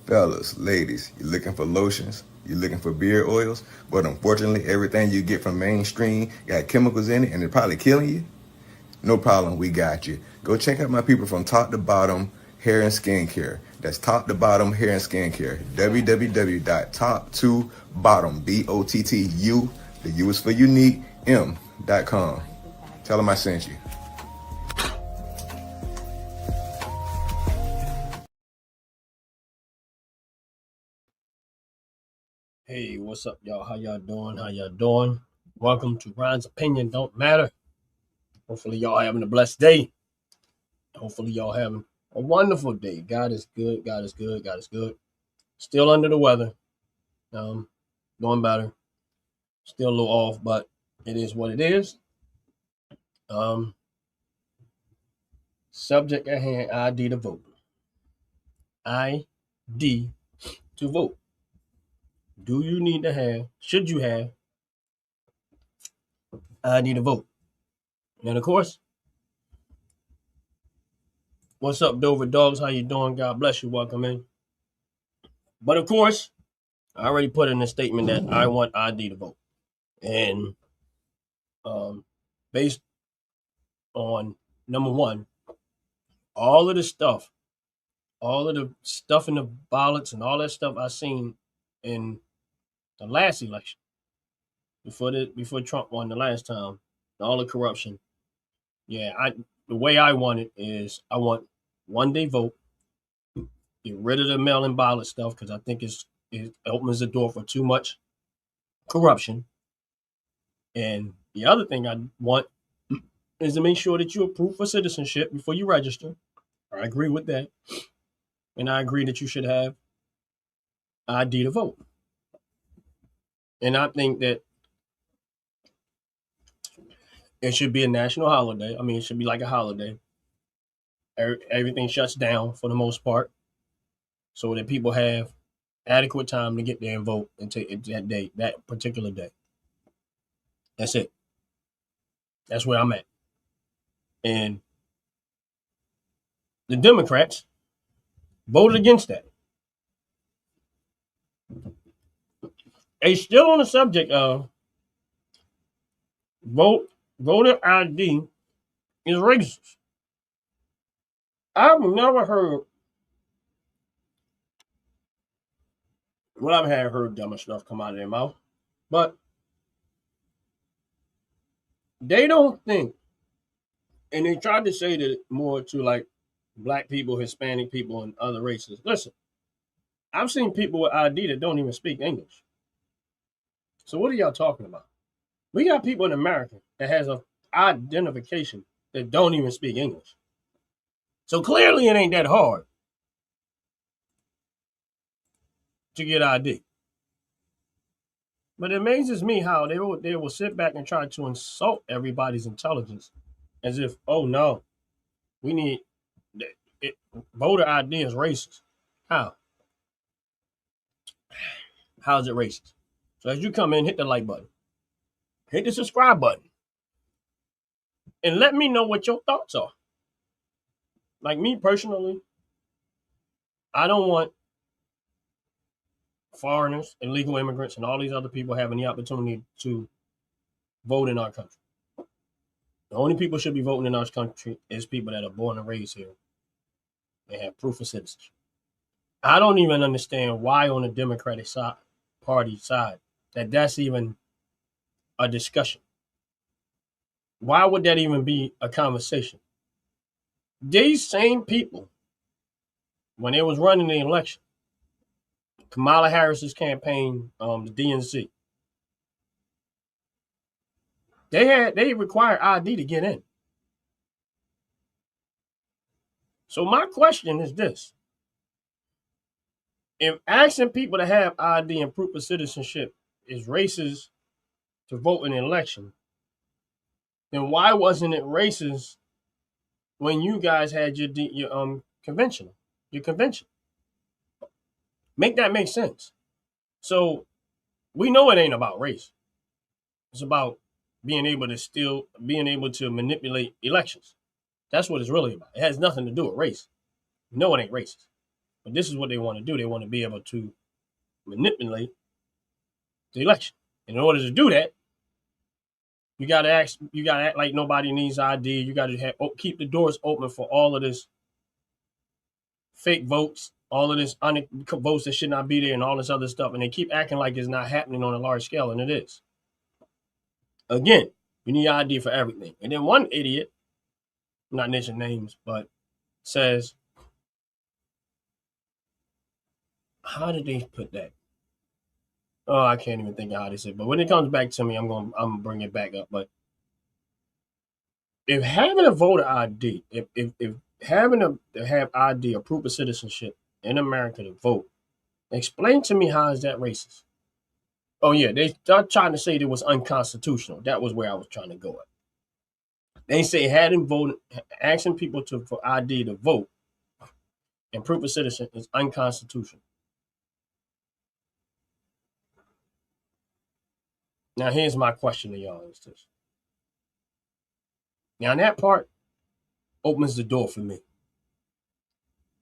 Fellas, ladies, you looking for lotions? You looking for beard oils? But unfortunately, everything you get from mainstream got chemicals in it and they're probably killing you? No problem, we got you. Go check out my people from Top to Bottom Hair and Skincare. That's Top to Bottom Hair and Skincare. www.top2bottom, BOTTU, the U is for unique, M.com. Tell them I sent you. Hey, what's up, y'all? How y'all doing? How y'all doing? Welcome to Ryan's Opinion Don't Matter. Hopefully, y'all having a blessed day. Hopefully, y'all having a wonderful day. God is good. God is good. God is good. Still under the weather. Doing better. Still a little off, but it is what it is. Subject at hand: ID to vote. ID to vote. Do you need to have? Should you have ID to vote? And of course, what's up, Dover Dogs? How you doing? God bless you. Welcome in. But of course, I already put in a statement that I want ID to vote. And based on number one, all of the stuff in the ballots and all that stuff I seen in the last election, before Trump won the last time, all the corruption. Yeah, the way I want it is I want one day vote, get rid of the mail-in ballot stuff because I think it opens the door for too much corruption. And the other thing I want is to make sure that you approve for citizenship before you register. I agree with that. And I agree that you should have ID to vote. And I think that it should be a national holiday. I mean, it should be like a holiday. Everything shuts down for the most part so that people have adequate time to get there and vote and take that particular day. That's it. That's where I'm at. And the Democrats voted against that. They still on the subject of voter ID is racist. I've never heard. Well, I've heard dumber stuff come out of their mouth, but they don't think, and they tried to say that more to like black people, Hispanic people, and other races. Listen, I've seen people with ID that don't even speak English. So what are y'all talking about? We got people in America that has a identification that don't even speak English. So clearly it ain't that hard to get ID. But it amazes me how they will sit back and try to insult everybody's intelligence as if, oh no, we need voter ID is racist. How? How is it racist? So as you come in, hit the like button, hit the subscribe button, and let me know what your thoughts are. Like me personally, I don't want foreigners, illegal immigrants, and all these other people having the opportunity to vote in our country. The only people should be voting in our country is people that are born and raised here. They have proof of citizenship. I don't even understand why on the Democratic Party side that's even a discussion. Why would that even be a conversation? These same people, when they was running the election, Kamala Harris's campaign, the DNC, they require ID to get in. So my question is this: if asking people to have ID and proof of citizenship is racist to vote in an election, then why wasn't it racist when you guys had your convention? Make that make sense. So we know it ain't about race. It's about being able to manipulate elections. That's what it's really about. It has nothing to do with race. No, it ain't racist. But this is what they want to do. They want to be able to manipulate the election. And in order to do that, you got to act like nobody needs ID. You got to keep the doors open for all of this fake votes, all of this votes that should not be there, and all this other stuff. And they keep acting like it's not happening on a large scale, and it is. Again, you need ID for everything. And then one idiot, I'm not mentioning names, but says, how did they put that? Oh, I can't even think of how they said. But when it comes back to me, I'm gonna bring it back up. But if having a voter ID, if having to have ID, a proof of citizenship in America to vote, explain to me how is that racist? Oh yeah, they start trying to say it was unconstitutional. That was where I was trying to go at. They say asking people for ID to vote and proof of citizenship is unconstitutional. Now here's my question to y'all: is this? Now that part opens the door for me,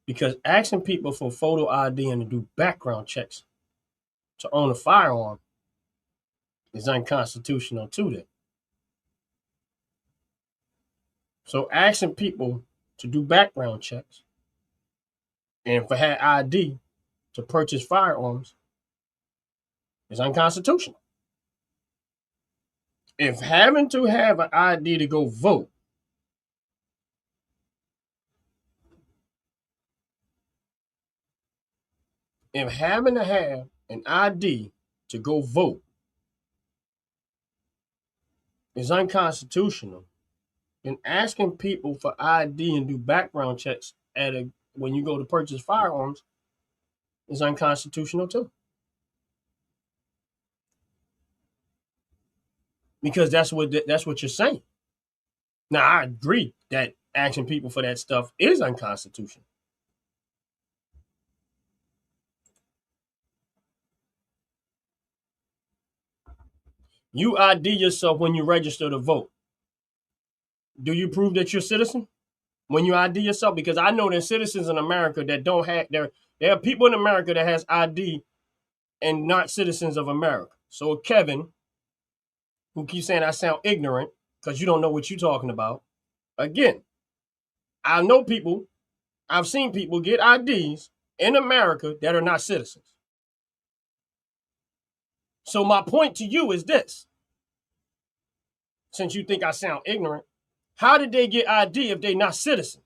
because asking people for photo ID and to do background checks to own a firearm is unconstitutional too. Then, so asking people to do background checks and for have ID to purchase firearms is unconstitutional. If having to have an ID to go vote if having to have an ID to go vote is unconstitutional, then asking people for ID and do background checks when you go to purchase firearms is unconstitutional too. Because that's what you're saying. Now I agree that asking people for that stuff is unconstitutional. You ID yourself when you register to vote. Do you prove that you're a citizen when you ID yourself? Because I know there's citizens in America that don't have there are people in America that has ID and not citizens of America. So Kevin, who keeps saying I sound ignorant because you don't know what you're talking about. Again, I know people, I've seen people get IDs in America that are not citizens. So my point to you is this. Since you think I sound ignorant, how did they get ID if they're not citizens?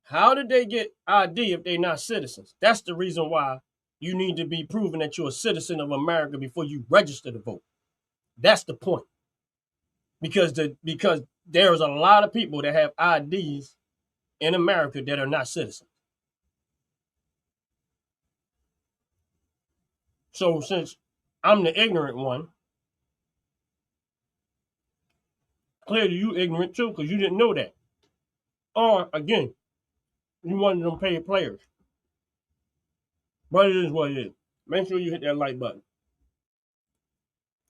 How did they get ID if they're not citizens? That's the reason why you need to be proven that you're a citizen of America before you register to vote. That's the point. Because there's a lot of people that have IDs in America that are not citizens. So since I'm the ignorant one, clearly you ignorant too, because you didn't know that. Or again, you one of them paid players. But it is what it is. Make sure you hit that like button.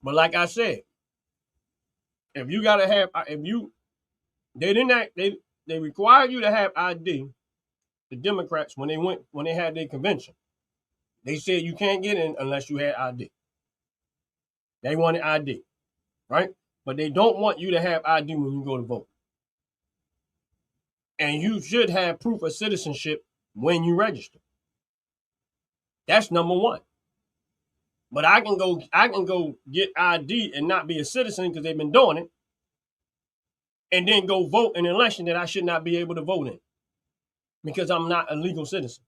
But like I said, if you gotta have, they required you to have ID. The Democrats, when they had their convention, they said you can't get in unless you had ID. They wanted ID, right? But they don't want you to have ID when you go to vote. And you should have proof of citizenship when you register. That's number one. But I can go get ID and not be a citizen because they've been doing it, and then go vote in an election that I should not be able to vote in because I'm not a legal citizen.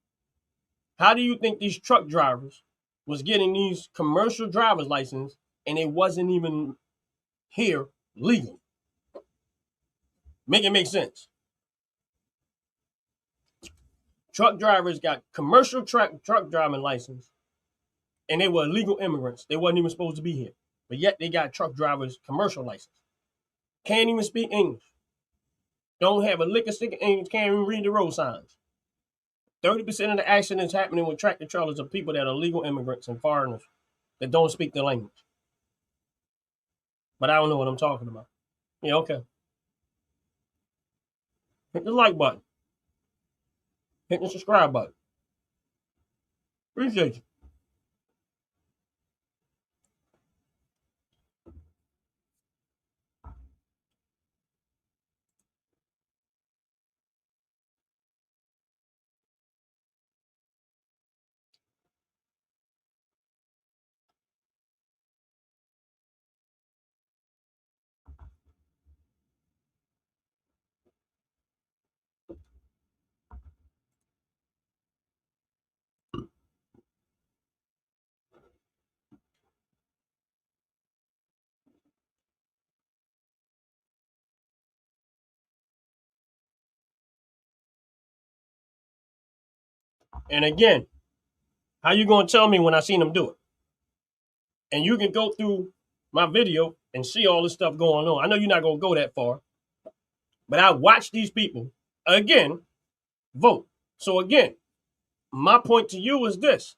How do you think these truck drivers was getting these commercial driver's license and it wasn't even here legal? Make it make sense. Truck drivers got commercial truck driving license and they were illegal immigrants. They wasn't even supposed to be here. But yet they got truck drivers commercial license. Can't even speak English. Don't have a lick of stick of English. Can't even read the road signs. 30% of the accidents happening with tractor trailers are people that are legal immigrants and foreigners that don't speak the language. But I don't know what I'm talking about. Yeah, okay. Hit the like button. Hit the subscribe button. Appreciate you. And again, how you gonna tell me when I seen them do it? And you can go through my video and see all this stuff going on. I know you're not gonna go that far, but I watched these people again vote. So again, my point to you is this: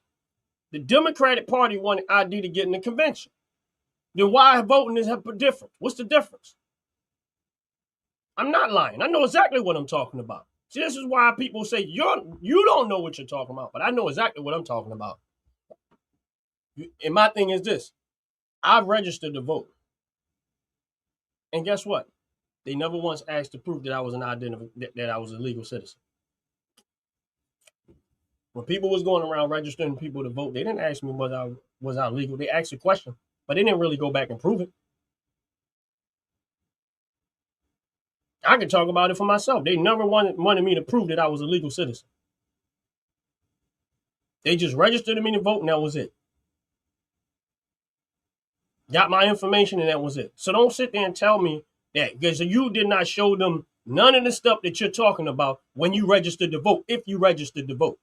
the Democratic Party wanted ID to get in the convention. Then why voting is a difference? What's the difference? I'm not lying. I know exactly what I'm talking about. See, this is why people say you don't know what you're talking about, but I know exactly what I'm talking about. And my thing is this: I've registered to vote, and guess what? They never once asked to prove that I was that I was a legal citizen. When people was going around registering people to vote, they didn't ask me was I legal. They asked a question, but they didn't really go back and prove it. I can talk about it for myself. They never wanted me to prove that I was a legal citizen. They just registered me to vote, and that was it. Got my information, and that was it. So don't sit there and tell me that because you did not show them none of the stuff that you're talking about when you registered to vote, if you registered to vote.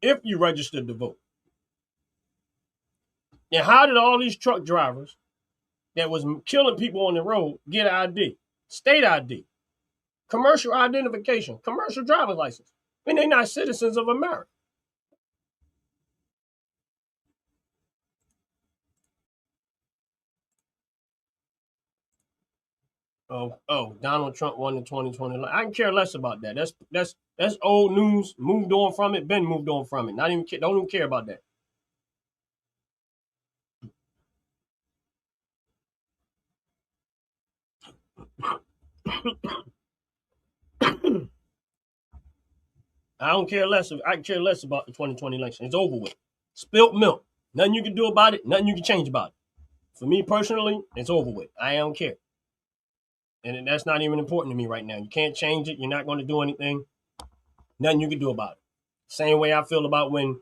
If you registered to vote. Now, how did all these truck drivers that was killing people on the road get ID? State ID, commercial identification, commercial driver's license. And they're not citizens of America. Oh, Donald Trump won the 2020. I can care less about that. That's old news. Moved on from it. Been moved on from it. Don't even care about that. I don't care less. I can care less about the 2020 election. It's over with. Spilt milk. Nothing you can do about it. Nothing you can change about it. For me personally, it's over with. I don't care. And that's not even important to me right now. You can't change it. You're not going to do anything. Nothing you can do about it. Same way I feel about when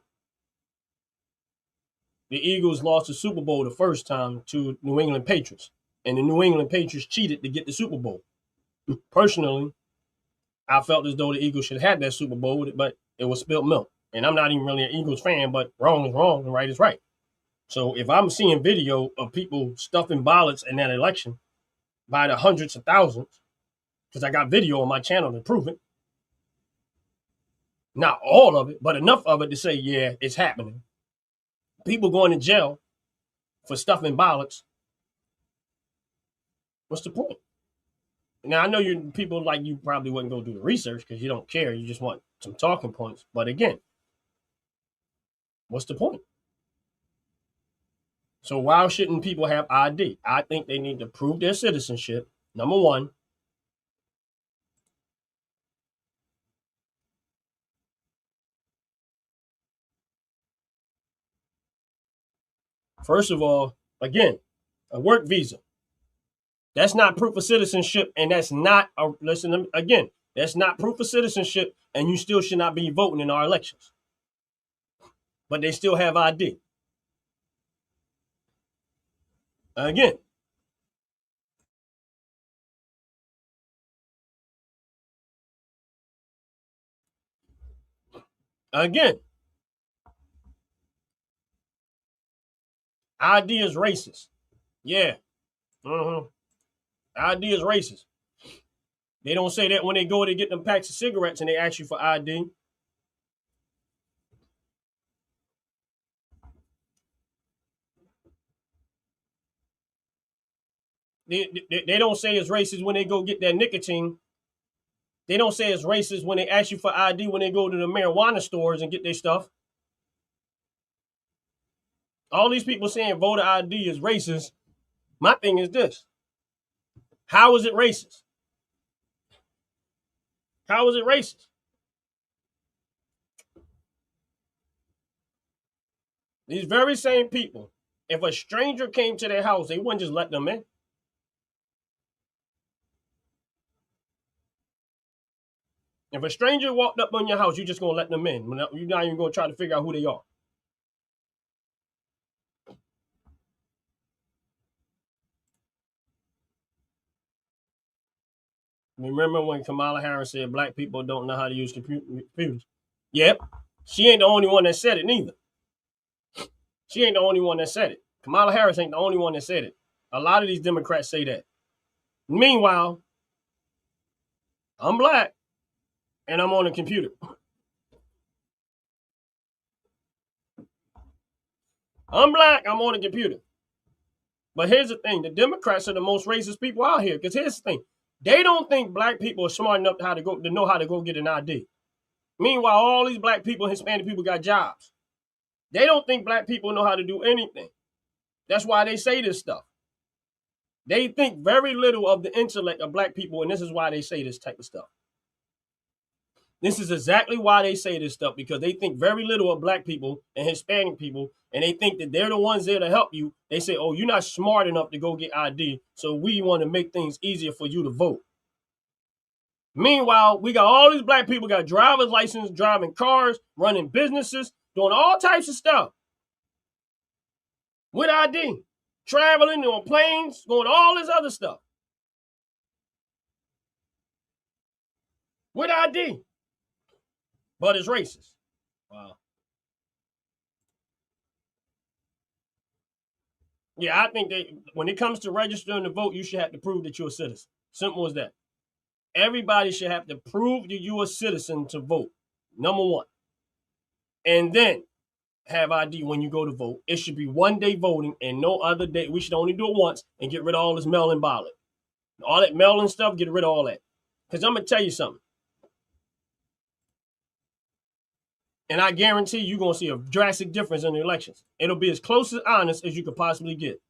the Eagles lost the Super Bowl the first time to New England Patriots. And the New England Patriots cheated to get the Super Bowl. Personally, I felt as though the Eagles should have had that Super Bowl with it, but it was spilt milk. And I'm not even really an Eagles fan, but wrong is wrong and right is right. So if I'm seeing video of people stuffing ballots in that election by the hundreds of thousands, because I got video on my channel to prove it, not all of it, but enough of it to say, yeah, it's happening. People going to jail for stuffing ballots. What's the point? Now, I know people like you probably wouldn't go do the research because you don't care. You just want some talking points. But again, what's the point? So why shouldn't people have ID? I think they need to prove their citizenship, number one. First of all, again, a work visa. That's not proof of citizenship, and that's not again. That's not proof of citizenship, and you still should not be voting in our elections. But they still have ID. Again, ID is racist. Yeah. ID is racist. They don't say that when they go to get them packs of cigarettes and they ask you for ID. They don't say it's racist when they go get that nicotine. They don't say it's racist when they ask you for ID when they go to the marijuana stores and get their stuff. All these people saying voter ID is racist. My thing is this. How is it racist? How is it racist? These very same people, if a stranger came to their house, they wouldn't just let them in. If a stranger walked up on your house, you're just going to let them in. You're not even going to try to figure out who they are. Remember when Kamala Harris said black people don't know how to use computers? Yep. She ain't the only one that said it neither. She ain't the only one that said it. Kamala Harris ain't the only one that said it. A lot of these Democrats say that. Meanwhile, I'm black and I'm on a computer. I'm black, I'm on a computer. But here's the thing, the Democrats are the most racist people out here. Because here's the thing, they don't think black people are smart enough to know how to go get an ID. Meanwhile, all these black people and Hispanic people got jobs. They don't think black people know how to do anything. That's why they say this stuff. They think very little of the intellect of black people, and this is why they say this type of stuff. This is exactly why they say this stuff, because they think very little of black people and Hispanic people, and they think that they're the ones there to help you. They say, oh, you're not smart enough to go get ID, so we want to make things easier for you to vote. Meanwhile, we got all these black people got driver's license, driving cars, running businesses, doing all types of stuff with ID, traveling on planes, doing all this other stuff with ID. But it's racist. Wow. Yeah, I think when it comes to registering to vote, you should have to prove that you're a citizen. Simple as that. Everybody should have to prove that you're a citizen to vote. Number one. And then have ID when you go to vote. It should be one day voting and no other day. We should only do it once and get rid of all this mail-in ballot. All that mail-in stuff, get rid of all that. Because I'm going to tell you something. And I guarantee you're going to see a drastic difference in the elections. It'll be as close to honest as you could possibly get.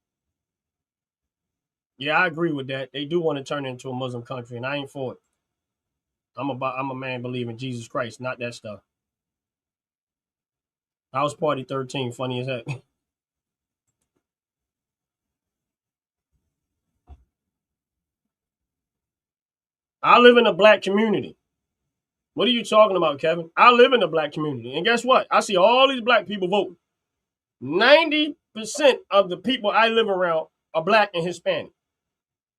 Yeah, I agree with that. They do want to turn it into a Muslim country, and I ain't for it. I'm a man believing Jesus Christ, not that stuff. House Party 13, funny as heck. I live in a black community. What are you talking about, Kevin? I live in a black community. And guess what? I see all these black people voting. 90% of the people I live around are black and Hispanic.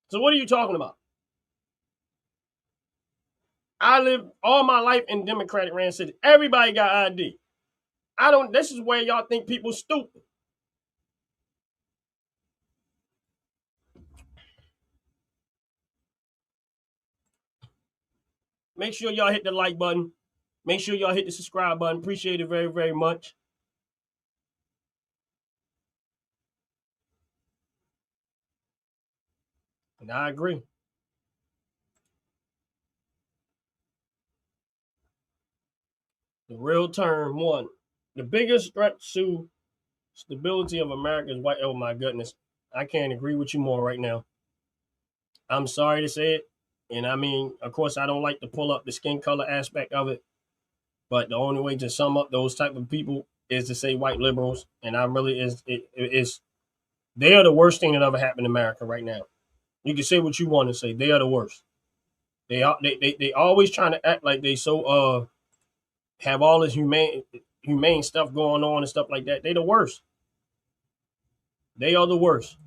So what are you talking about? I live all my life in Democratic ran city. Everybody got ID. This is where y'all think people stupid. Make sure y'all hit the like button. Make sure y'all hit the subscribe button. Appreciate it very, very much. And I agree. The real term one. The biggest threat to stability of America is white. Oh my goodness. I can't agree with you more right now. I'm sorry to say it. And I mean, of course, I don't like to pull up the skin color aspect of it. But the only way to sum up those type of people is to say white liberals. And I really is they are the worst thing that ever happened in America right now. You can say what you want to say. They are the worst. They always trying to act like they so have all this humane stuff going on and stuff like that. They the worst. They are the worst.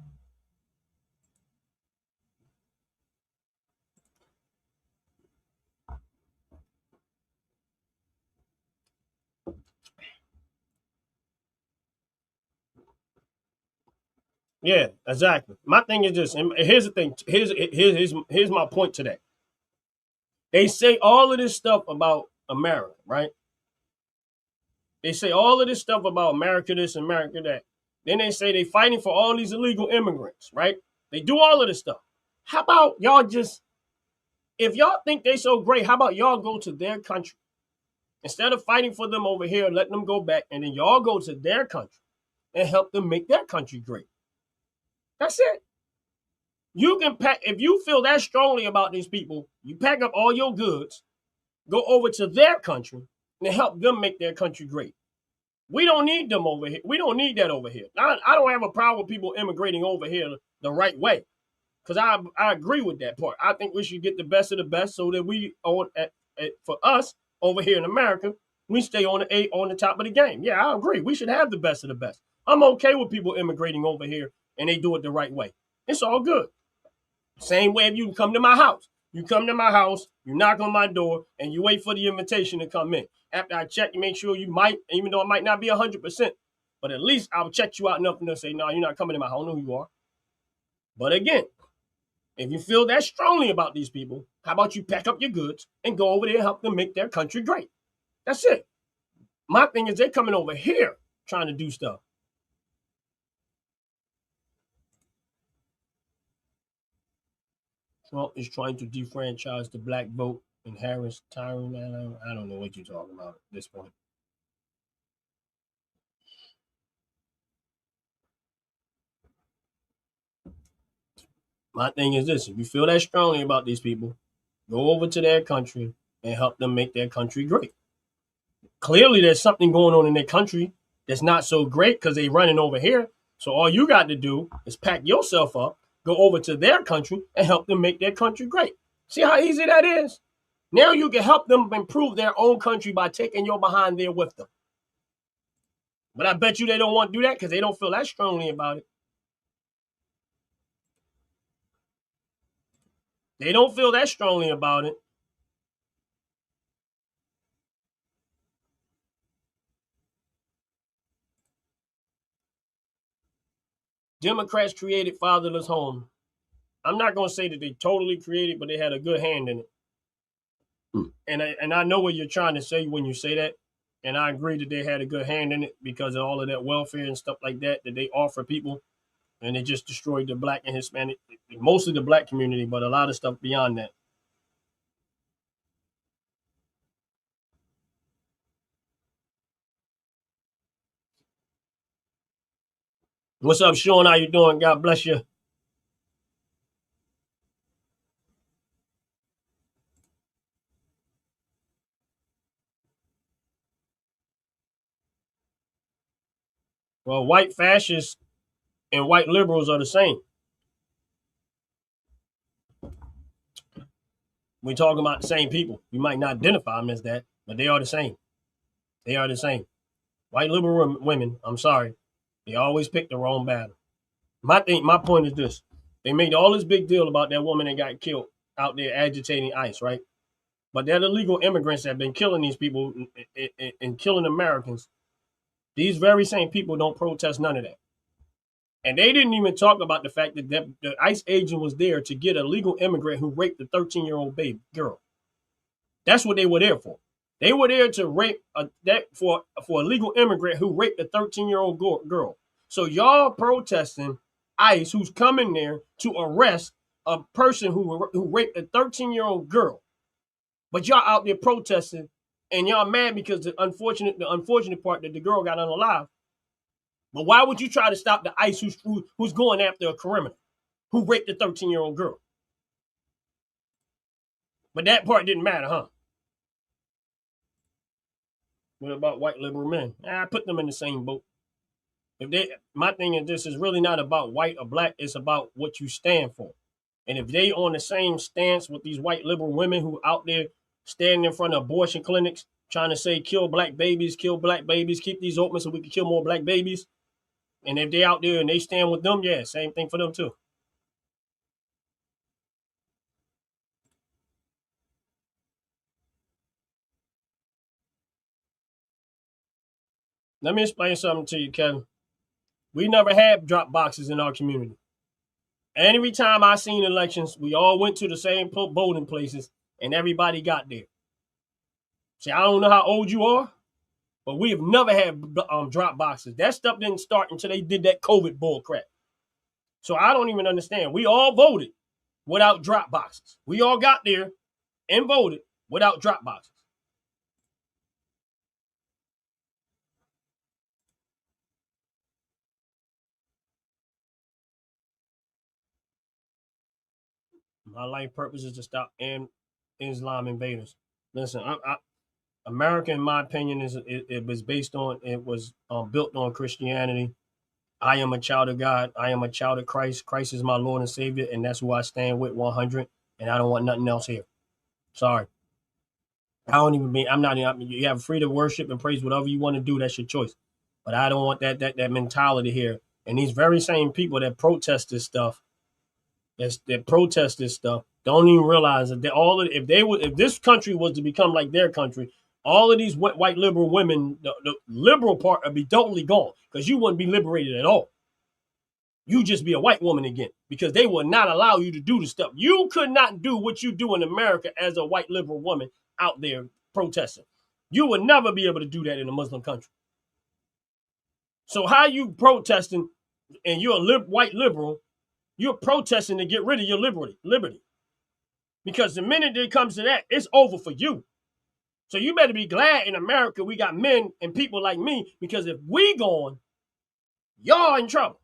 Yeah, exactly. My thing is this, and here's the thing. Here's my point to that. They say all of this stuff about America, right? They say all of this stuff about America this, America that. Then they say they fighting for all these illegal immigrants, right? They do all of this stuff. How about y'all just, if y'all think they so great, how about y'all go to their country instead of fighting for them over here, letting them go back, and then y'all go to their country and help them make their country great. That's it. You can pack, if you feel that strongly about these people, you pack up all your goods, go over to their country, and help them make their country great. We don't need them over here. We don't need that over here. I don't have a problem with people immigrating over here the right way, because I agree with that part. I think we should get the best of the best so that we for us over here in America, we stay on the top of the game. Yeah, I agree. We should have the best of the best. I'm okay with people immigrating over here and they do it the right way. It's all good. Same way if you come to my house. You come to my house, you knock on my door, and you wait for the invitation to come in. After I check, you make sure you might, even though it might not be 100%, but at least I'll check you out enough to say, no, you're not coming to my house. I don't know who you are. But again, if you feel that strongly about these people, how about you pack up your goods and go over there and help them make their country great? That's it. My thing is they're coming over here trying to do stuff. Trump is trying to defranchise the black vote and Harris, Tyron, I don't know what you're talking about at this point. My thing is this: if you feel that strongly about these people, go over to their country and help them make their country great. Clearly, there's something going on in their country that's not so great because they're running over here. So all you got to do is pack yourself up, go over to their country, and help them make their country great. See how easy that is? Now you can help them improve their own country by taking your behind there with them. But I bet you they don't want to do that because they don't feel that strongly about it. They don't feel that strongly about it. Democrats created fatherless home. I'm not going to say that they totally created, but they had a good hand in it. And I know what you're trying to say when you say that, and I agree that they had a good hand in it because of all of that welfare and stuff like that that they offer people, and they just destroyed the black and Hispanic, mostly the black community, but a lot of stuff beyond that. What's up, Sean? How you doing? God bless you. Well, white fascists and white liberals are the same. We're talking about the same people. You might not identify them as that, but they are the same. They are the same. White liberal women, I'm sorry, they always pick the wrong battle. My point is this: they made all this big deal about that woman that got killed out there agitating ICE, right? But they're the illegal immigrants that have been killing these people and killing Americans. These very same people don't protest none of that. And they didn't even talk about the fact that the ICE agent was there to get a legal immigrant who raped a 13-year-old baby girl. That's what they were there for. They were there to rape for a legal immigrant who raped a 13-year-old girl. So y'all protesting ICE, who's coming there to arrest a person who raped a 13-year-old girl, but y'all out there protesting, and y'all mad because the unfortunate part that the girl got unalive. But why would you try to stop the ICE who's going after a criminal who raped a 13-year-old girl? But that part didn't matter, huh? What about white liberal men? I put them in the same boat. My thing is this is really not about white or black. It's about what you stand for. And if they on the same stance with these white liberal women who out there standing in front of abortion clinics trying to say kill black babies, keep these open so we can kill more black babies. And if they out there and they stand with them, yeah, same thing for them too. Let me explain something to you, Kevin. We never had drop boxes in our community. Every time I seen elections, we all went to the same voting places and everybody got there. See, I don't know how old you are, but we have never had drop boxes. That stuff didn't start until they did that COVID bull crap. So I don't even understand. We all voted without drop boxes. We all got there and voted without drop boxes. My life purpose is to stop Islam invaders. Listen, America, in my opinion, it was based on, it was built on Christianity. I am a child of God. I am a child of Christ. Christ is my Lord and Savior, and that's who I stand with 100. And I don't want nothing else here. Sorry. I don't even mean, I'm not, you have free to worship and praise whatever you want to do. That's your choice. But I don't want that mentality here. And these very same people that protest this stuff, that protest this stuff, don't even realize that if this country was to become like their country, all of these white liberal women, the liberal part would be totally gone because you wouldn't be liberated at all. You just be a white woman again because they will not allow you to do the stuff. You could not do what you do in America as a white liberal woman out there protesting. You would never be able to do that in a Muslim country. So how you protesting and you're a white liberal, you're protesting to get rid of your liberty. Because the minute it comes to that, it's over for you. So you better be glad in America we got men and people like me, because if we gone, y'all in trouble.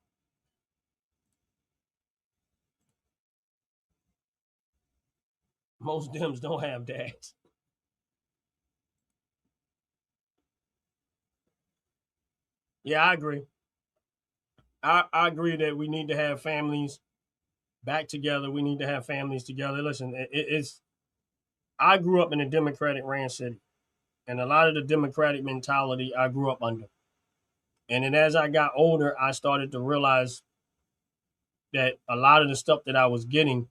Most Dems don't have dads. Yeah, I agree. I agree that we need to have families back together. We need to have families together. Listen, it's. I grew up in a Democratic ran city, and a lot of the Democratic mentality I grew up under. And then as I got older, I started to realize that a lot of the stuff that I was getting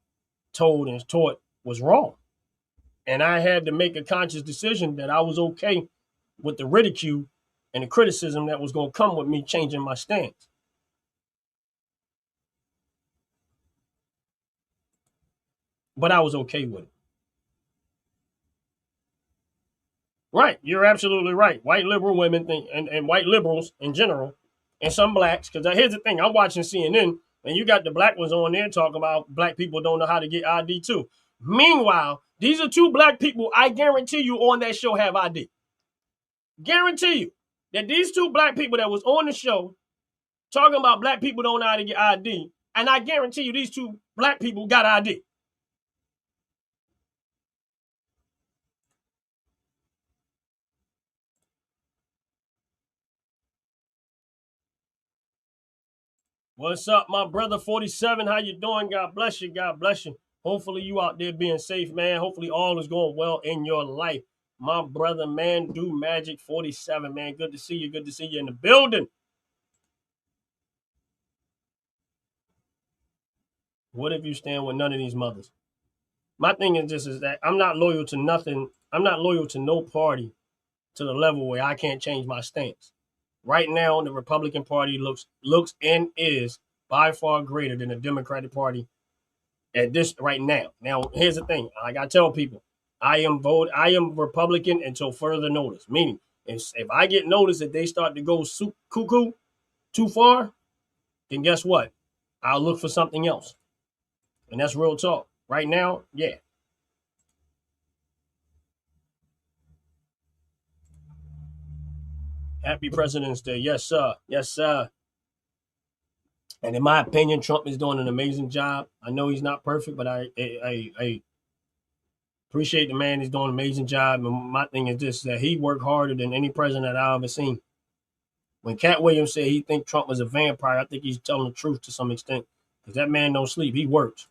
told and taught was wrong. And I had to make a conscious decision that I was okay with the ridicule and the criticism that was going to come with me changing my stance. But I was okay with it. Right. You're absolutely right. White liberal women think, and white liberals in general, and some blacks, because here's the thing, I'm watching CNN, and you got the black ones on there talking about black people don't know how to get ID too. Meanwhile, these are two black people I guarantee you on that show have ID. Guarantee you that these two black people that was on the show talking about black people don't know how to get ID, and I guarantee you these two black people got ID. What's up, my brother 47? How you doing? God bless you. God bless you. Hopefully you out there being safe, man. Hopefully all is going well in your life. My brother, man, do magic 47, man. Good to see you. Good to see you in the building. What if you stand with none of these mothers? My thing is just is that I'm not loyal to nothing. I'm not loyal to no party to the level where I can't change my stance. Right now, the Republican Party looks and is by far greater than the Democratic Party at this right now. Now, here's the thing. Like I tell people, I am Republican until further notice. Meaning, if I get notice that they start to go cuckoo too far, then guess what? I'll look for something else. And that's real talk. Right now, yeah. Happy President's Day. Yes, sir. Yes, sir. And in my opinion, Trump is doing an amazing job. I know he's not perfect, but I appreciate the man. He's doing an amazing job. And my thing is this, that he worked harder than any president that I've ever seen. When Cat Williams said he think Trump was a vampire, I think he's telling the truth to some extent. Because that man don't sleep. He works.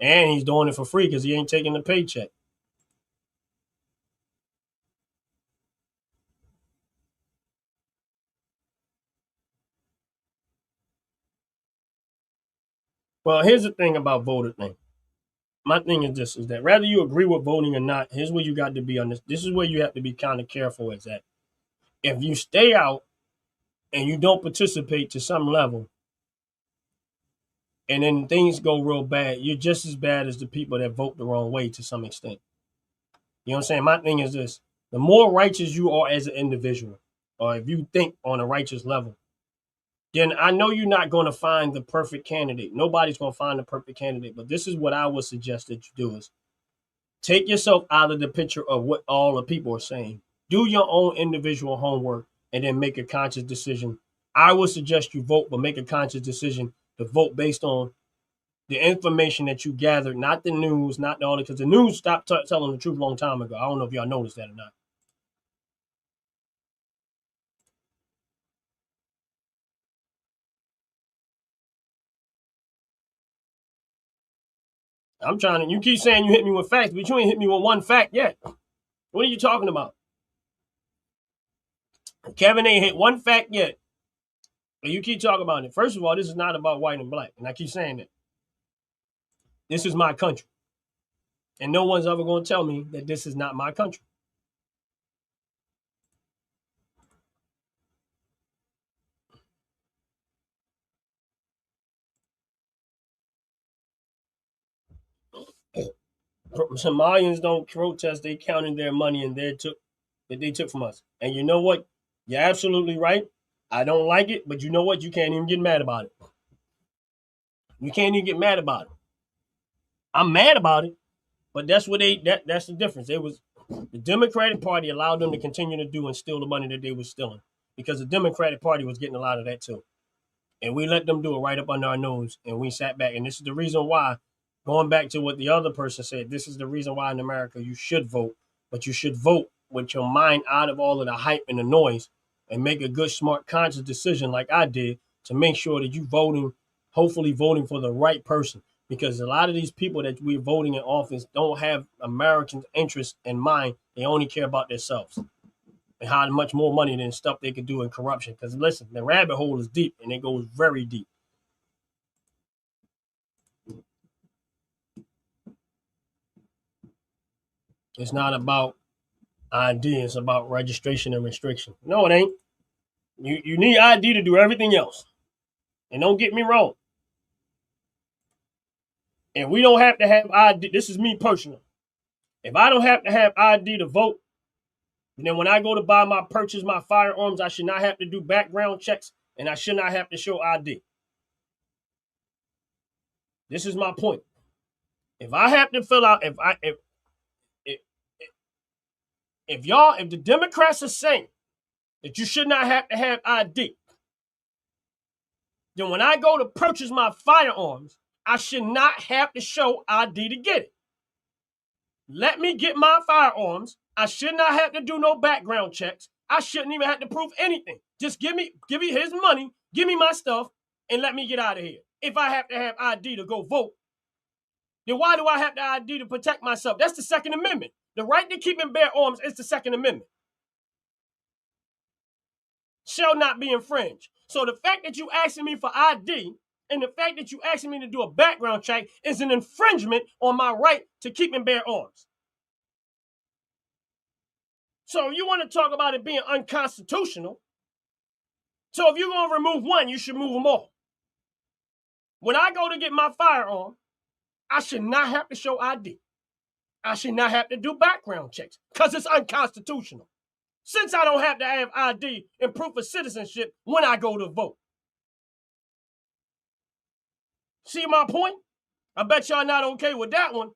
And he's doing it for free because he ain't taking the paycheck. Well, here's the thing about voter thing. My thing is this, is that whether you agree with voting or not, here's where you got to be on this. This is where you have to be kind of careful is that if you stay out and you don't participate to some level, and then things go real bad, you're just as bad as the people that vote the wrong way to some extent. You know what I'm saying? My thing is this: the more righteous you are as an individual, or if you think on a righteous level, then I know you're not going to find the perfect candidate. Nobody's going to find the perfect candidate. But this is what I would suggest that you do: is take yourself out of the picture of what all the people are saying. Do your own individual homework and then make a conscious decision. I would suggest you vote, but make a conscious decision to vote based on the information that you gathered, not the news, not all, because the news stopped telling the truth a long time ago. I don't know if y'all noticed that or not. I'm trying to, you keep saying you hit me with facts, but you ain't hit me with one fact yet. What are you talking about? Kevin ain't hit one fact yet. And you keep talking about it. First of all, this is not about white and black. And I keep saying that. This is my country. And no one's ever going to tell me that this is not my country. Somalians don't protest. They counted their money and that they took from us. And you know what? You're absolutely right. I don't like it, but you know what? You can't even get mad about it. You can't even get mad about it. I'm mad about it, but that's what that's the difference. It was the Democratic Party allowed them to continue to do and steal the money that they were stealing, because the Democratic Party was getting a lot of that too. And we let them do it right up under our nose, and we sat back. And this is the reason why, going back to what the other person said, this is the reason why in America you should vote, but you should vote with your mind out of all of the hype and the noise and make a good, smart, conscious decision like I did to make sure that you voting, hopefully voting for the right person. Because a lot of these people that we're voting in office don't have American interests in mind. They only care about themselves and how much more money than stuff they could do in corruption. Because listen, the rabbit hole is deep, and it goes very deep. It's not about ID, it's about registration and restriction. No, it ain't. You need ID to do everything else. And don't get me wrong. And we don't have to have ID. This is me personally. If I don't have to have ID to vote, then when I go to purchase my firearms, I should not have to do background checks, and I should not have to show ID. This is my point. If I have to fill out, if the Democrats are saying that you should not have to have ID, then when I go to purchase my firearms, I should not have to show ID to get it. Let me get my firearms. I should not have to do no background checks. I shouldn't even have to prove anything. Just give me his money, give me my stuff, and let me get out of here. If I have to have ID to go vote, then why do I have the ID to protect myself? That's the Second Amendment. The right to keep and bear arms is the Second Amendment. Shall not be infringed. So the fact that you asking me for ID and the fact that you asking me to do a background check is an infringement on my right to keep and bear arms. So you want to talk about it being unconstitutional. So if you're going to remove one, you should move them all. When I go to get my firearm, I should not have to show ID. I should not have to do background checks because it's unconstitutional. Since I don't have to have ID and proof of citizenship when I go to vote. See my point? I bet y'all not okay with that one.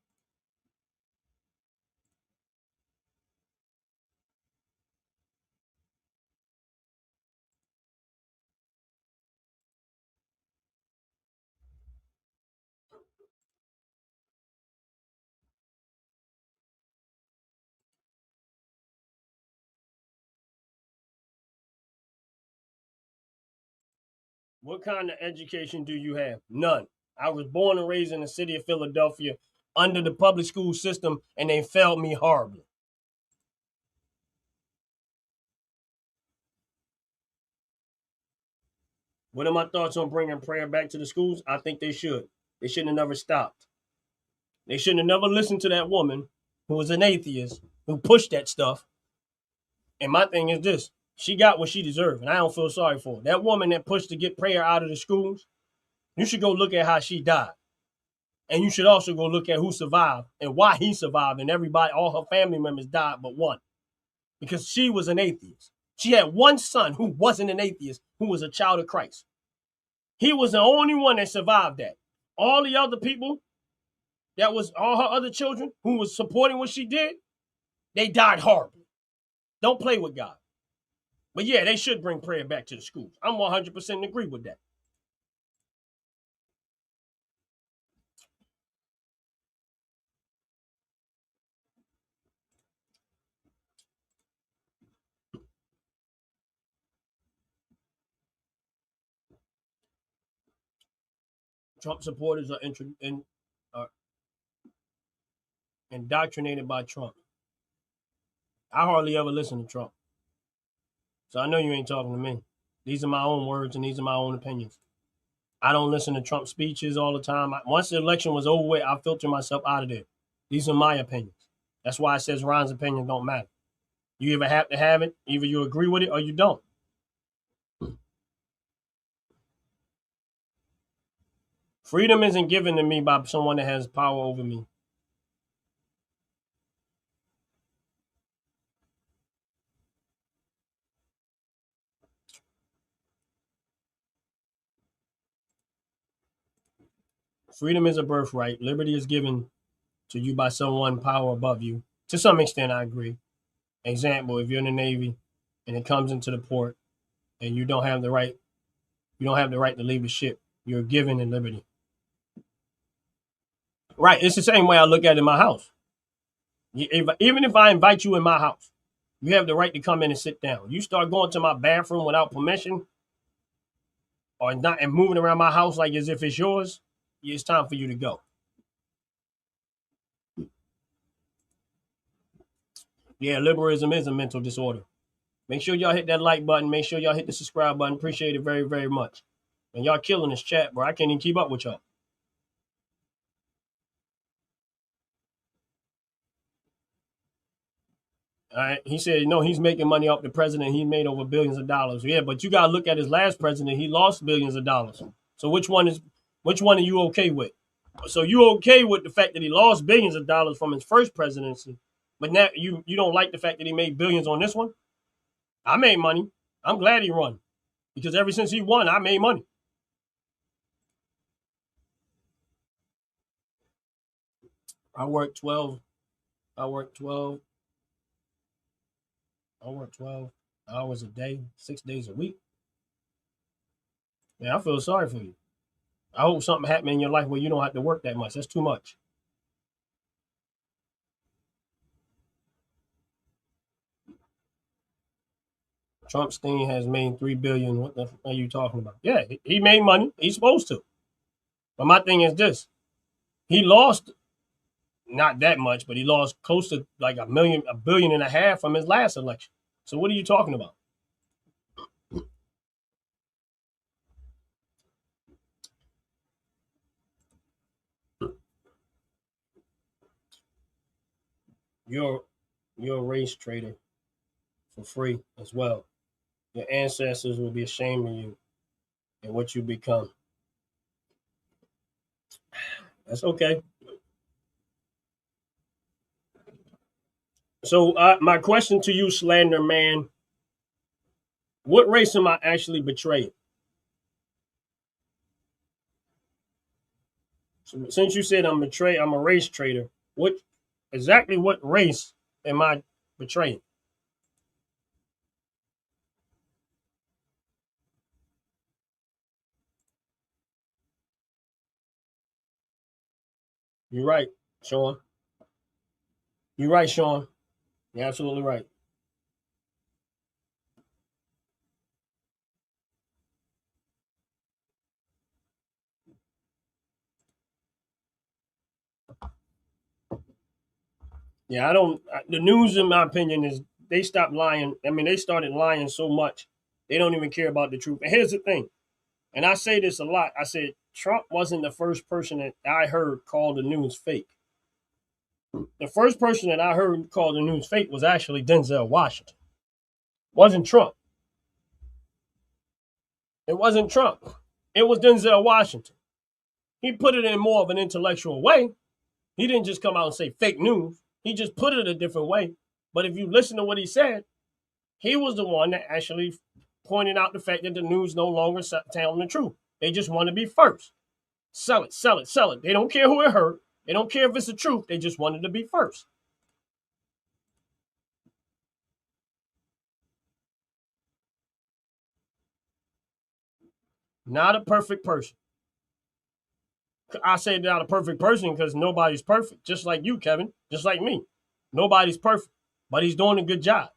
What kind of education do you have? None. I was born and raised in the city of Philadelphia under the public school system, and they failed me horribly. What are my thoughts on bringing prayer back to the schools? I think they should. They shouldn't have never stopped. They shouldn't have never listened to that woman who was an atheist, who pushed that stuff. And my thing is this: she got what she deserved, and I don't feel sorry for her. That woman that pushed to get prayer out of the schools, you should go look at how she died. And you should also go look at who survived and why he survived, and everybody, all her family members died but one. Because she was an atheist. She had one son who wasn't an atheist, who was a child of Christ. He was the only one that survived that. All the other people, that was all her other children who was supporting what she did, they died horribly. Don't play with God. But yeah, they should bring prayer back to the schools. I'm 100% agree with that. Trump supporters are indoctrinated by Trump. I hardly ever listen to Trump. So I know you ain't talking to me. These are my own words and these are my own opinions. I don't listen to Trump speeches all the time. Once the election was over with, I filter myself out of there. These are my opinions. That's why it says Ron's opinion don't matter. You either have to have it, either you agree with it or you don't. Freedom isn't given to me by someone that has power over me. Freedom is a birthright. Liberty is given to you by someone power above you. To some extent, I agree. Example, if you're in the Navy and it comes into the port and you don't have the right to leave the ship, you're given in liberty. Right. It's the same way I look at it in my house. Even if I invite you in my house, you have the right to come in and sit down. You start going to my bathroom without permission or not and moving around my house like as if it's yours, it's time for you to go. Yeah, liberalism is a mental disorder. Make sure y'all hit that like button. Make sure y'all hit the subscribe button. Appreciate it very, very much. And y'all killing this chat, bro. I can't even keep up with y'all. All right. He said, no, he's making money off the president. He made over billions of dollars. Yeah, but you got to look at his last president. He lost billions of dollars. So which one are you okay with? So you okay with the fact that he lost billions of dollars from his first presidency, but now you don't like the fact that he made billions on this one? I made money. I'm glad he won because ever since he won, I made money. I work 12 hours a day, 6 days a week. Man, I feel sorry for you. I hope something happens in your life where you don't have to work that much. That's too much. Trump's thing has made $3 billion. What the are you talking about? Yeah, he made money. He's supposed to. But my thing is this: he lost not that much, but he lost close to like $1.5 billion from his last election. So what are you talking about? You're a race trader for free as well. Your ancestors will be ashamed of you and what you become. That's okay. So my question to you, Slander Man, what race am I actually betraying? So since you said I'm a race trader, what race am I betraying? You're right, Sean. You're right, Sean. You're absolutely right. Yeah, I don't. The news, in my opinion, is they stopped lying. I mean, they started lying so much they don't even care about the truth. And here's the thing, and I say this a lot. I said Trump wasn't the first person that I heard call the news fake. The first person that I heard call the news fake was actually Denzel Washington. Wasn't Trump. It wasn't Trump. It was Denzel Washington. He put it in more of an intellectual way. He didn't just come out and say fake news. He just put it a different way. But if you listen to what he said, he was the one that actually pointed out the fact that the news no longer telling the truth. They just want to be first. Sell it, sell it, sell it. They don't care who it hurt. They don't care if it's the truth. They just wanted to be first. Not a perfect person. I say not a perfect person because nobody's perfect. Just like you, Kevin. Just like me. Nobody's perfect. But he's doing a good job.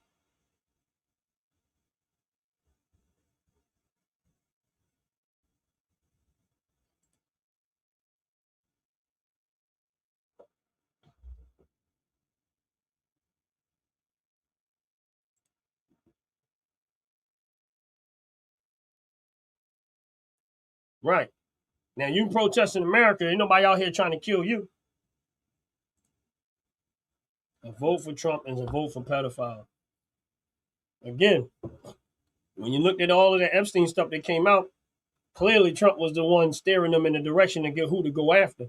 Right. Now, you protest in America, ain't nobody out here trying to kill you. A vote for Trump is a vote for pedophile. Again, when you looked at all of the Epstein stuff that came out, clearly Trump was the one steering them in the direction to get who to go after.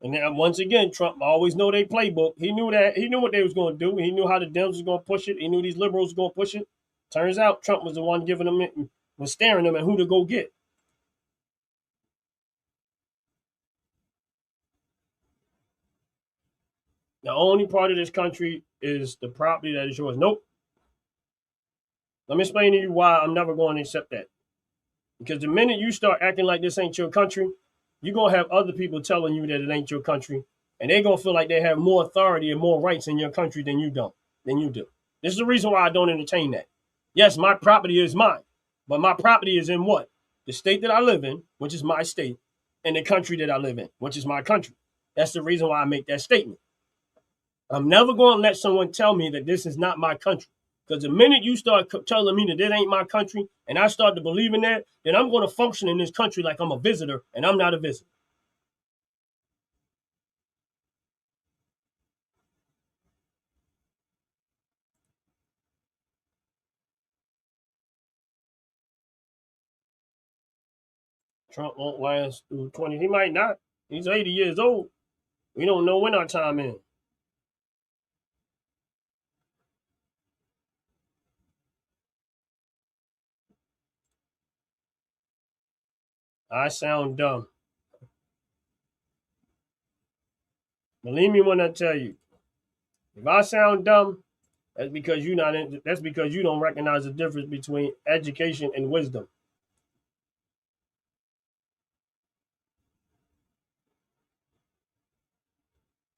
And then once again, Trump always know their playbook. He knew that. He knew what they was going to do. He knew how the Dems was going to push it. He knew these liberals was going to push it. Turns out Trump was the one giving them, was staring them at who to go get. The only part of this country is the property that is yours. Nope. Let me explain to you why I'm never going to accept that. Because the minute you start acting like this ain't your country, you're going to have other people telling you that it ain't your country. And they're going to feel like they have more authority and more rights in your country than you do. This is the reason why I don't entertain that. Yes, my property is mine. But my property is in what? The state that I live in, which is my state, and the country that I live in, which is my country. That's the reason why I make that statement. I'm never going to let someone tell me that this is not my country. Because the minute you start telling me that it ain't my country and I start to believe in that, then I'm going to function in this country like I'm a visitor, and I'm not a visitor. Trump won't last through 20. He might not. He's 80 years old. We don't know when our time is. I sound dumb. Believe me when I tell you. If I sound dumb, that's because that's because you don't recognize the difference between education and wisdom.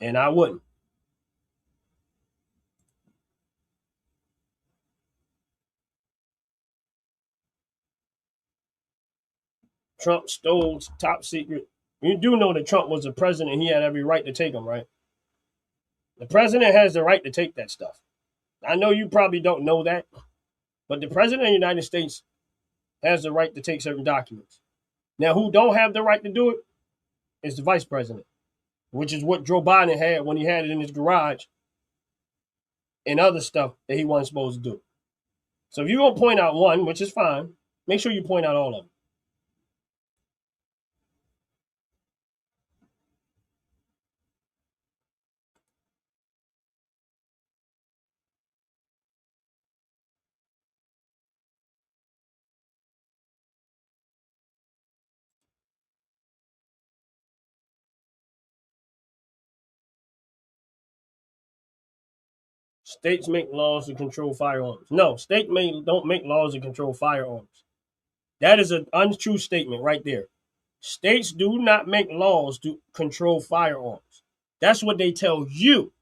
And I wouldn't. Trump stole top secret. You do know that Trump was the president. He had every right to take them, right? The president has the right to take that stuff. I know you probably don't know that, but the president of the United States has the right to take certain documents. Now, who don't have the right to do it is the vice president, which is what Joe Biden had when he had it in his garage and other stuff that he wasn't supposed to do. So if you're going to point out one, which is fine, make sure you point out all of them. States make laws to control firearms. No, states don't make laws to control firearms. That is an untrue statement right there. States do not make laws to control firearms. That's what they tell you.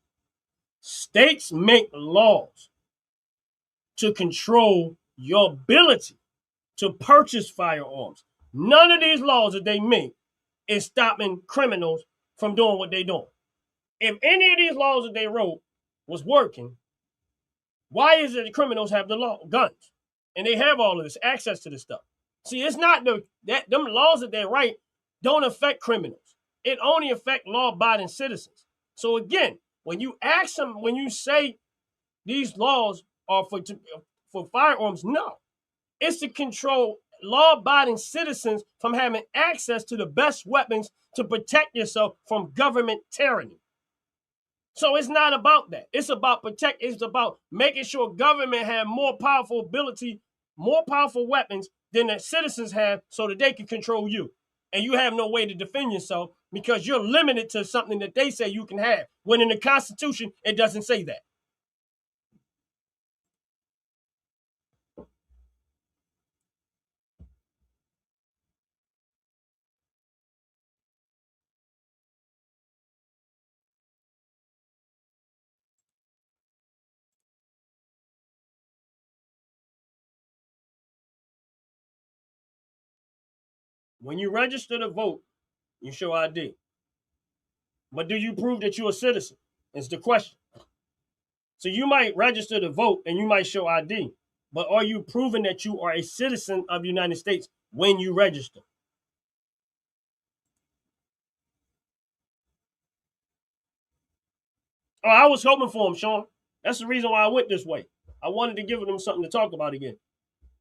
States make laws to control your ability to purchase firearms. None of these laws that they make is stopping criminals from doing what they're doing. If any of these laws that they wrote was working, why is it that criminals have the law guns and they have all of this access to this stuff? See, it's not them laws that they write don't affect criminals. It only affect law-abiding citizens. So again, when you ask them, when you say these laws are for firearms, no, it's to control law-abiding citizens from having access to the best weapons to protect yourself from government tyranny. So it's not about that. It's about it's about making sure government have more powerful ability, more powerful weapons than the citizens have so that they can control you. And you have no way to defend yourself because you're limited to something that they say you can have. When in the Constitution, it doesn't say that. When you register to vote, you show ID. But do you prove that you're a citizen? Is the question. So you might register to vote and you might show ID, but are you proving that you are a citizen of the United States when you register? Oh, I was hoping for them, Sean. That's the reason why I went this way. I wanted to give them something to talk about again.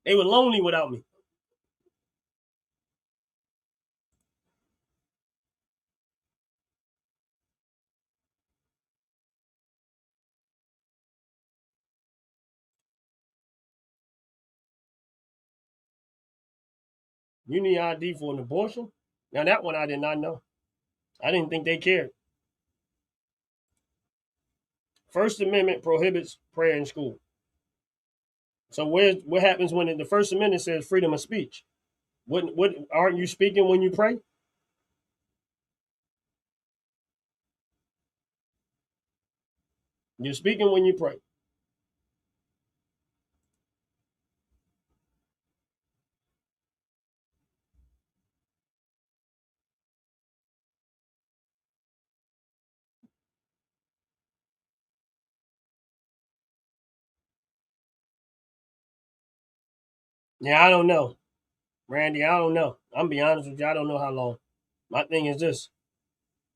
They were lonely without me. You need ID for an abortion? Now that one I did not know. I didn't think they cared. First Amendment prohibits prayer in school. So what happens when the First Amendment says freedom of speech? What aren't you speaking when you pray? You're speaking when you pray. Yeah, I don't know. Randy, I don't know. I'm be honest with you, I don't know how long. My thing is this.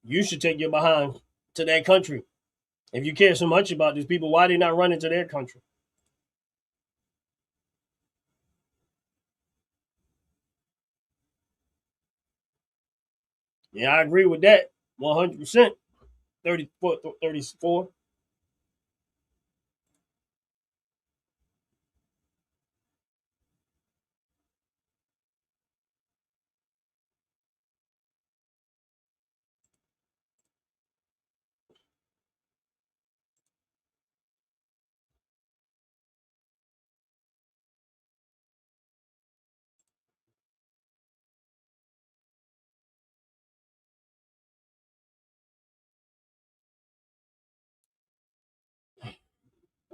You should take your behind to that country. If you care so much about these people, why they not running to their country? Yeah, I agree with that. 100%. 34, 34.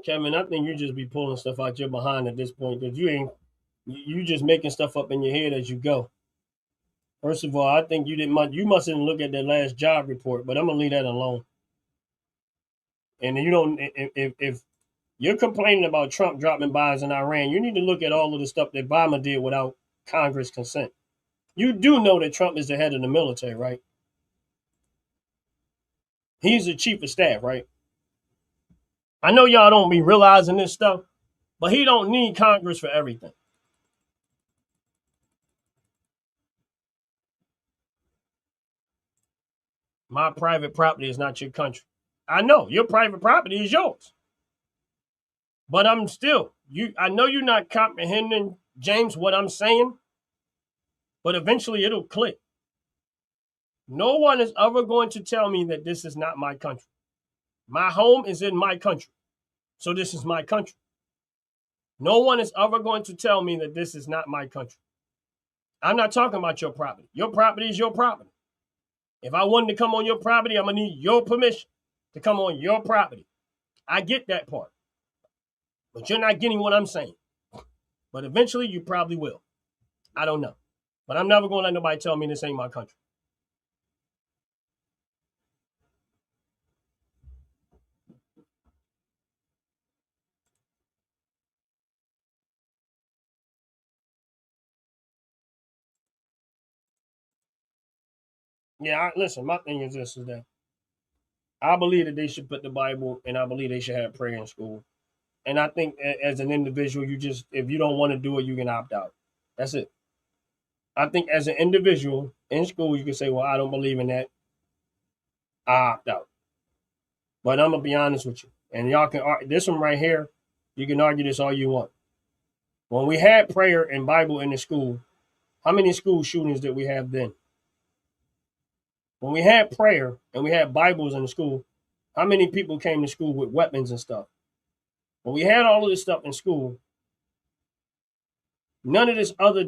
Kevin, I think you just be pulling stuff out your behind at this point because you just making stuff up in your head as you go. First of all, I think you mustn't look at that last job report, but I'm gonna leave that alone. And you don't if you're complaining about Trump dropping bombs in Iran, you need to look at all of the stuff that Obama did without Congress consent. You do know that Trump is the head of the military, right? He's the chief of staff, right? I know y'all don't be realizing this stuff, but he don't need Congress for everything. My private property is not your country. I know your private property is yours. But I'm still, I know you're not comprehending, James, what I'm saying, but eventually it'll click. No one is ever going to tell me that this is not my country. My home is in my country. So this is my country. No one is ever going to tell me that this is not my country. I'm not talking about your property. Your property is your property. If I wanted to come on your property, I'm going to need your permission to come on your property. I get that part. But you're not getting what I'm saying. But eventually you probably will. I don't know. But I'm never going to let nobody tell me this ain't my country. Yeah, listen, my thing is this, is that I believe that they should put the Bible and I believe they should have prayer in school. And I think as an individual, if you don't want to do it, you can opt out. That's it. I think as an individual in school, you can say, well, I don't believe in that. I opt out. But I'm going to be honest with you. And y'all can, this one right here, you can argue this all you want. When we had prayer and Bible in the school, how many school shootings did we have then? When we had prayer and we had Bibles in the school, how many people came to school with weapons and stuff? When we had all of this stuff in school, none of this other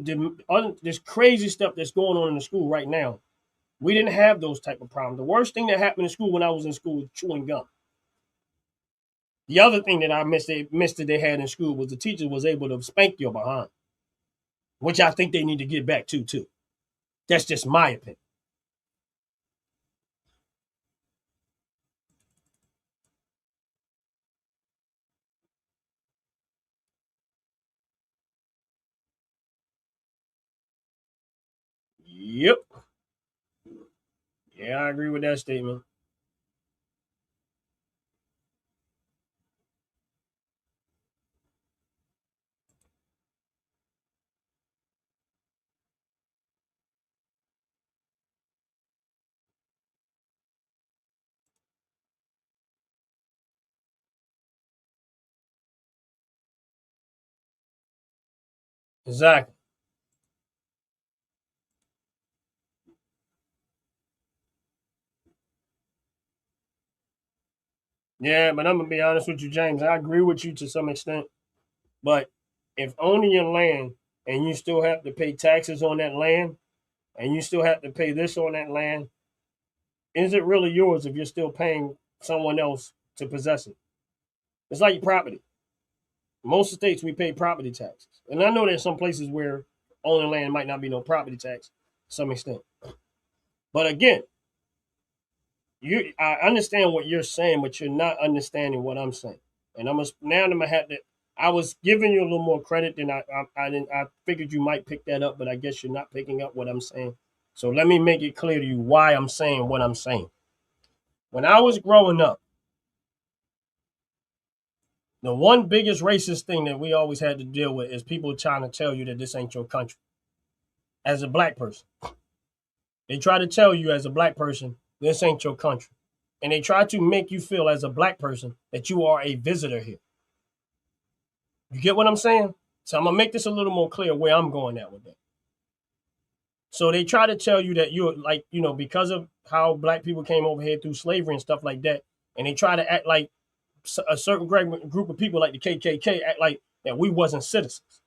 this crazy stuff that's going on in the school right now, we didn't have those type of problems. The worst thing that happened in school when I was in school was chewing gum. The other thing that I missed that they had in school was the teacher was able to spank your behind, which I think they need to get back to too. That's just my opinion. Yep. Yeah, I agree with that statement. Exactly. Yeah, but I'm gonna be honest with you, James. I agree with you to some extent. But if owning your land and you still have to pay taxes on that land and you still have to pay this on that land, is it really yours if you're still paying someone else to possess it? It's like property. Most states we pay property taxes. And I know there's some places where owning land might not be no property tax to some extent. But again, I understand what you're saying, but you're not understanding what I'm saying. And I'm gonna have to. I was giving you a little more credit than I didn't. I figured you might pick that up, but I guess you're not picking up what I'm saying. So let me make it clear to you why I'm saying what I'm saying. When I was growing up, the one biggest racist thing that we always had to deal with is people trying to tell you that this ain't your country. As a black person, they try to tell you as a black person this ain't your country, and they try to make you feel as a black person that you are a visitor here. You get what I'm saying? So I'm gonna make this a little more clear where I'm going at with that. So they try to tell you that you're like, because of how black people came over here through slavery and stuff like that, and they try to act like a certain group of people like the KKK act like that we wasn't citizens,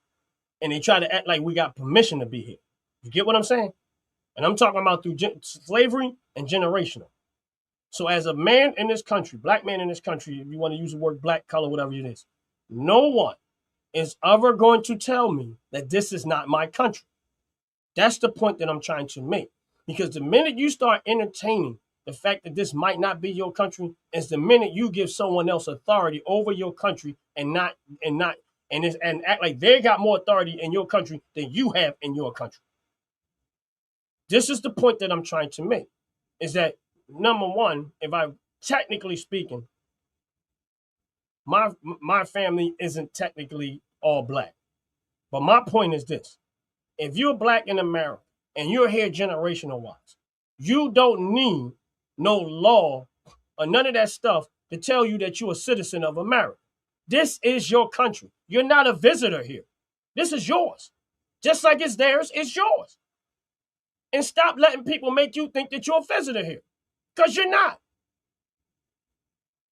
and they try to act like we got permission to be here. You get what I'm saying? And I'm talking about through slavery and generational. So as a man in this country, black man in this country, if you want to use the word black, color, whatever it is, no one is ever going to tell me that this is not my country. That's the point that I'm trying to make. Because the minute you start entertaining the fact that this might not be your country, is the minute you give someone else authority over your country and act like they got more authority in your country than you have in your country. This is the point that I'm trying to make. Is that number one, if I technically speaking, my family isn't technically all black. But my point is this: if you're black in America and you're here generational wise, you don't need no law or none of that stuff to tell you that you're a citizen of America. This is your country. You're not a visitor here. This is yours. Just like it's theirs, it's yours. And stop letting people make you think that you're a visitor here. Because you're not.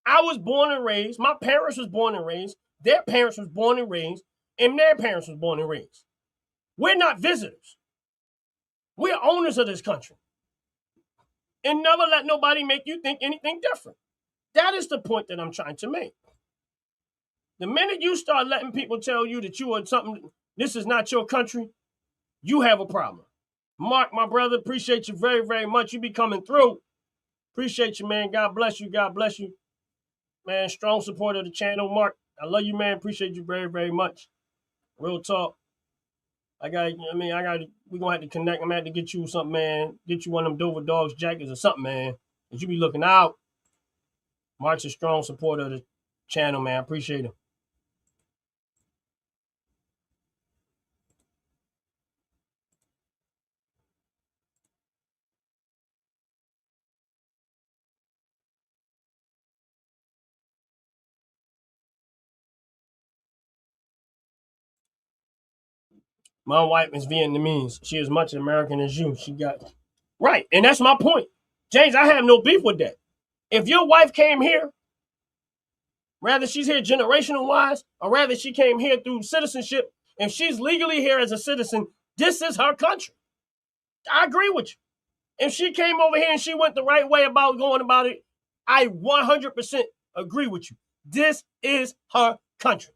I was born and raised, my parents was born and raised, their parents was born and raised, and their parents was born and raised. We're not visitors. We're owners of this country. And never let nobody make you think anything different. That is the point that I'm trying to make. The minute you start letting people tell you that you are something, this is not your country, you have a problem. Mark, my brother, appreciate you very, very much. You be coming through. Appreciate you, man. God bless you. God bless you. Man, strong supporter of the channel. Mark, I love you, man. Appreciate you very, very much. Real talk. We're going to have to connect. I'm going to have to get you something, man. Get you one of them Dover Dogs jackets or something, man. That you be looking out. Mark's a strong supporter of the channel, man. I appreciate him. My wife is Vietnamese. She is much American as you. She got right, and that's my point, James. I have no beef with that. If your wife came here, rather she's here generational wise, or rather she came here through citizenship, if she's legally here as a citizen, this is her country. I agree with you. If she came over here and she went the right way about going about it, I 100% agree with you. This is her country.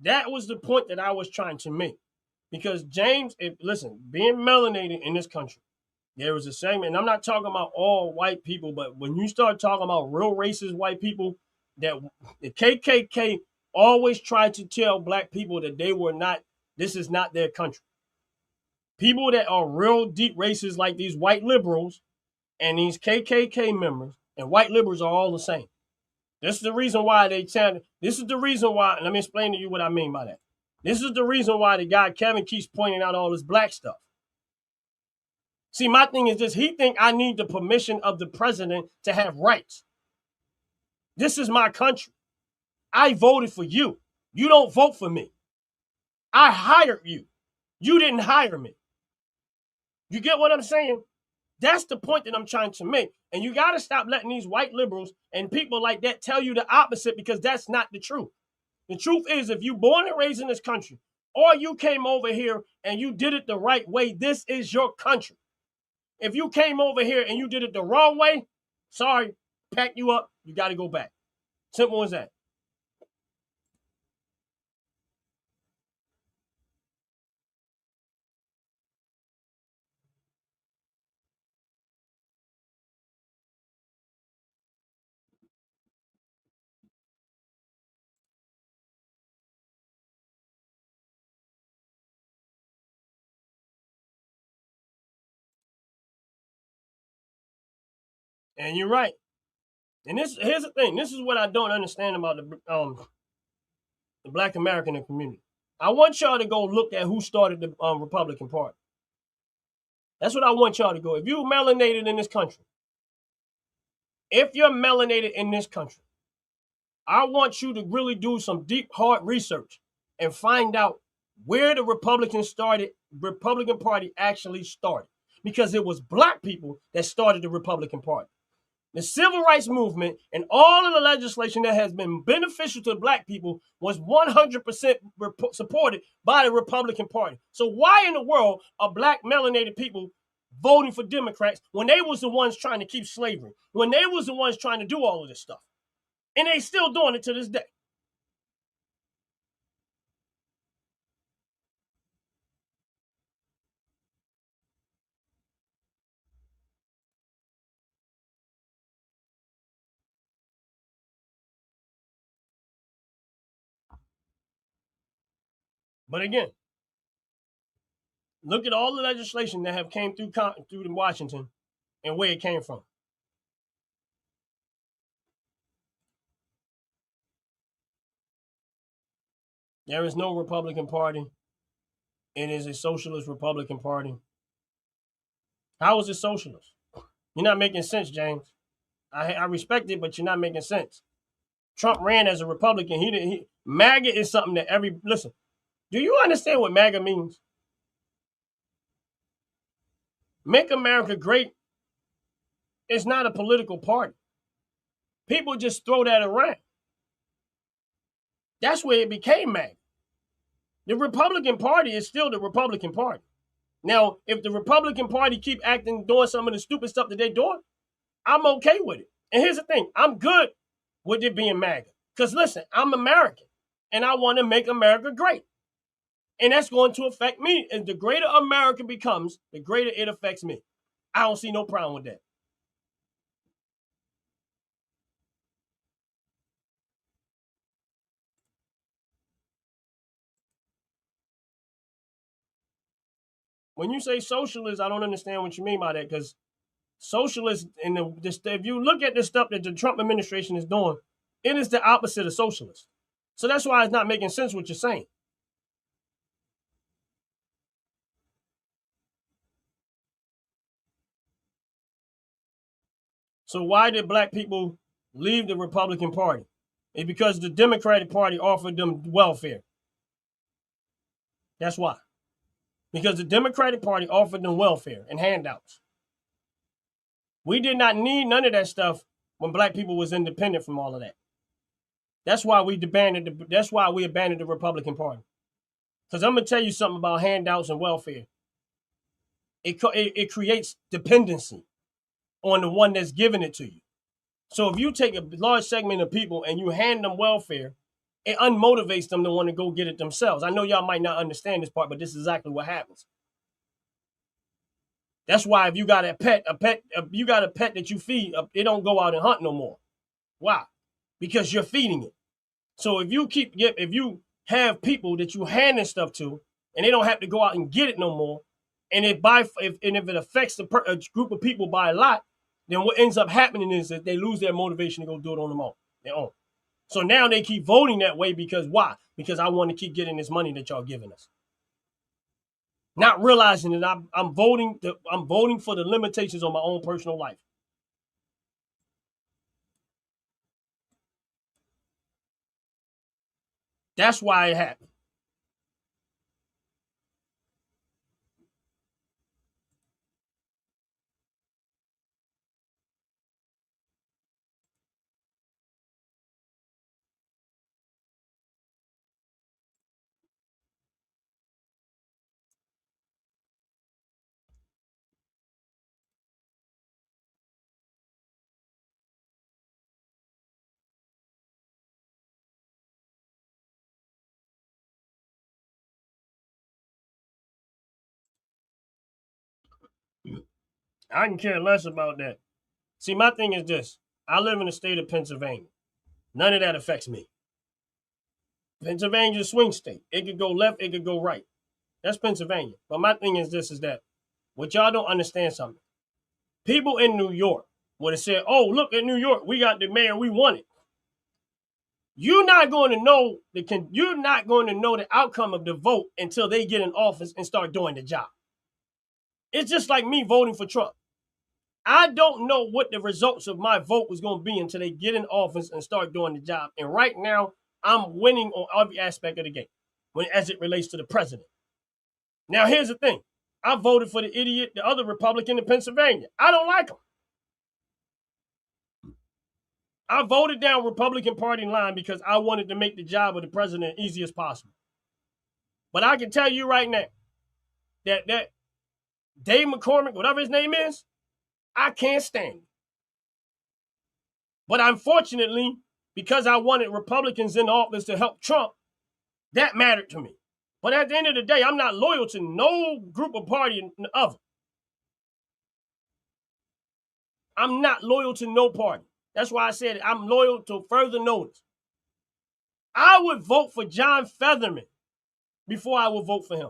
That was the point that I was trying to make. Because James, listen, being melanated in this country, there was a segment, and I'm not talking about all white people, but when you start talking about real racist white people, that the KKK always tried to tell black people that they were not, this is not their country. People that are real deep racists like these white liberals and these KKK members, and white liberals are all the same. This is the reason why this is the reason why, let me explain to you what I mean by that. This is the reason why the guy Kevin keeps pointing out all this black stuff. See, my thing is this, he think I need the permission of the president to have rights. This is my country. I voted for you. You don't vote for me. I hired you. You didn't hire me. You get what I'm saying? That's the point that I'm trying to make. And you got to stop letting these white liberals and people like that tell you the opposite, because that's not the truth. The truth is, if you born and raised in this country, or you came over here and you did it the right way, this is your country. If you came over here and you did it the wrong way, sorry, pack you up, you got to go back. Simple as that. And you're right. And here's the thing. This is what I don't understand about the Black American community. I want y'all to go look at who started the Republican Party. That's what I want y'all to go. If you're melanated in this country, I want you to really do some deep, hard research and find out where the Republican Party actually started. Because it was black people that started the Republican Party. The civil rights movement and all of the legislation that has been beneficial to black people was 100% supported by the Republican Party. So why in the world are black melanated people voting for Democrats when they was the ones trying to keep slavery, when they was the ones trying to do all of this stuff? And they still doing it to this day. But again, look at all the legislation that have came through Washington and where it came from. There is no Republican Party. It is a socialist Republican Party. How is it socialist? You're not making sense, James. I respect it, but you're not making sense. Trump ran as a Republican. MAGA is something that listen. Do you understand what MAGA means? Make America Great is not a political party. People just throw that around. That's where it became MAGA. The Republican Party is still the Republican Party. Now, if the Republican Party keep doing some of the stupid stuff that they're doing, I'm okay with it. And here's the thing, I'm good with it being MAGA. Because listen, I'm American and I want to make America great. And that's going to affect me. And the greater America becomes, the greater it affects me. I don't see no problem with that. When you say socialist, I don't understand what you mean by that, because socialists if you look at the stuff that the Trump administration is doing, It is the opposite of socialist. So that's why it's not making sense what you're saying. So why did black people leave the Republican Party? It's because the Democratic Party offered them welfare. That's why. Because the Democratic Party offered them welfare and handouts. We did not need none of that stuff when black people was independent from all of that. That's why we abandoned the Republican Party. Because I'm gonna tell you something about handouts and welfare. It creates dependency on the one that's giving it to you. So if you take a large segment of people and you hand them welfare, it unmotivates them to want to go get it themselves. I know y'all might not understand this part, but this is exactly what happens. That's why if you got a pet that you feed, it don't go out and hunt no more. Why? Because you're feeding it. So if you have people that you handing stuff to, and they don't have to go out and get it no more, and if it affects a group of people by a lot, then what ends up happening is that they lose their motivation to go do it on their own. So now they keep voting that way because why? Because I want to keep getting this money that y'all giving us. Not realizing that I'm voting for the limitations on my own personal life. That's why it happened. I can care less about that. See, my thing is this. I live in the state of Pennsylvania. None of that affects me. Pennsylvania's a swing state. It could go left, it could go right. That's Pennsylvania. But my thing is this, is that what y'all don't understand something. People in New York would have said, oh, look at New York. We got the mayor we wanted. You're not going to know the outcome of the vote until they get in office and start doing the job. It's just like me voting for Trump. I don't know what the results of my vote was going to be until they get in office and start doing the job. And right now, I'm winning on every aspect of the game as it relates to the president. Now, here's the thing. I voted for the idiot, the other Republican in Pennsylvania. I don't like him. I voted down Republican Party line because I wanted to make the job of the president easy as possible. But I can tell you right now that Dave McCormick, whatever his name is, I can't stand him. But unfortunately, because I wanted Republicans in office to help Trump, that mattered to me. But at the end of the day, I'm not loyal to no group or party other. I'm not loyal to no party. That's why I said I'm loyal to further notice. I would vote for John Fetterman before I would vote for him.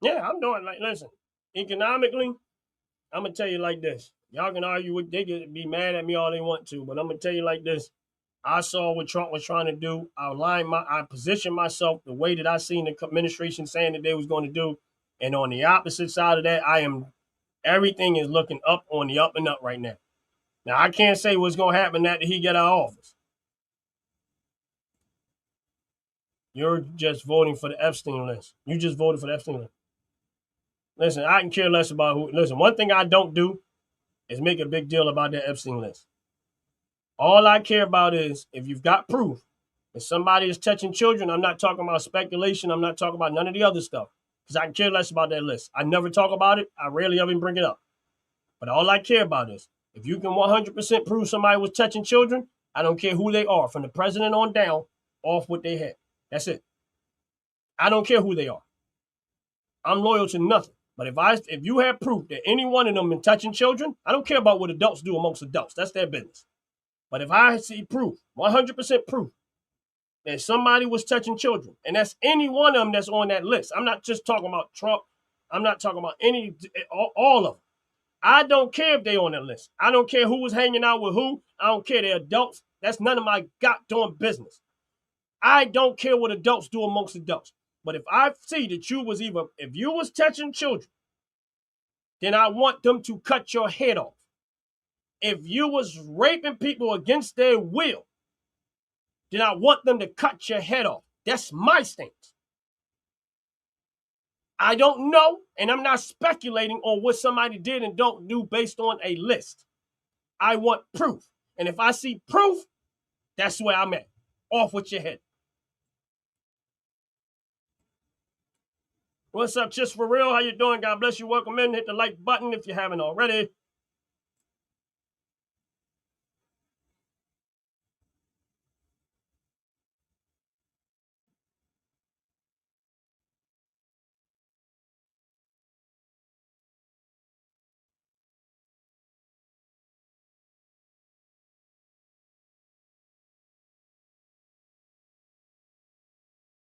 Yeah, I'm doing listen, economically, I'm going to tell you like this. Y'all can argue they can be mad at me all they want to, but I'm going to tell you like this. I saw what Trump was trying to do. I positioned myself the way that I seen the administration saying that they was going to do. And on the opposite side of that, everything is looking up on the up and up right now. Now, I can't say what's going to happen after he get out of office. You're just voting for the Epstein list. You just voted for the Epstein list. Listen, I can care less about who. Listen, one thing I don't do is make a big deal about that Epstein list. All I care about is if you've got proof that somebody is touching children. I'm not talking about speculation. I'm not talking about none of the other stuff because I can care less about that list. I never talk about it. I rarely ever bring it up. But all I care about is if you can 100% prove somebody was touching children, I don't care who they are, from the president on down, off what they had. That's it. I don't care who they are. I'm loyal to nothing. But if you have proof that any one of them been touching children, I don't care about what adults do amongst adults. That's their business. But if I see proof, 100% proof, that somebody was touching children, and that's any one of them that's on that list. I'm not just talking about Trump. I'm not talking about all of them. I don't care if they on that list. I don't care who was hanging out with who. I don't care. They're adults. That's none of my goddamn business. I don't care what adults do amongst adults. But if I see that if you was touching children, then I want them to cut your head off. If you was raping people against their will, then I want them to cut your head off. That's my stance. I don't know, and I'm not speculating on what somebody did and don't do based on a list. I want proof. And if I see proof, that's where I'm at. Off with your head. What's up, Just For Real? How you doing? God bless you. Welcome in. Hit the like button if you haven't already.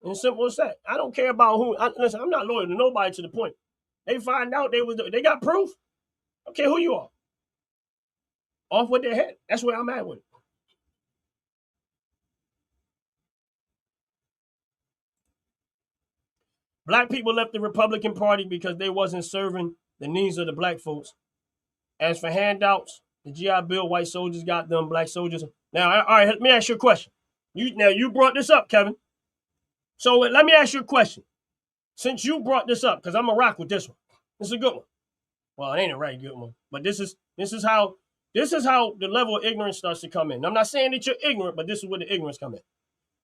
And simple as that. I don't care about who. Listen, I'm not loyal to nobody to the point. They find out they got proof. I don't care who you are. Off with their head. That's where I'm at with it. Black people left the Republican Party because they wasn't serving the needs of the black folks. As for handouts, the GI Bill, white soldiers got them, black soldiers. Now, all right, let me ask you a question. You brought this up, Kevin. So let me ask you a question. Since you brought this up, because I'm gonna rock with this one. This is a good one. Well, it ain't a right good one, but this is how the level of ignorance starts to come in. I'm not saying that you're ignorant, but this is where the ignorance come in.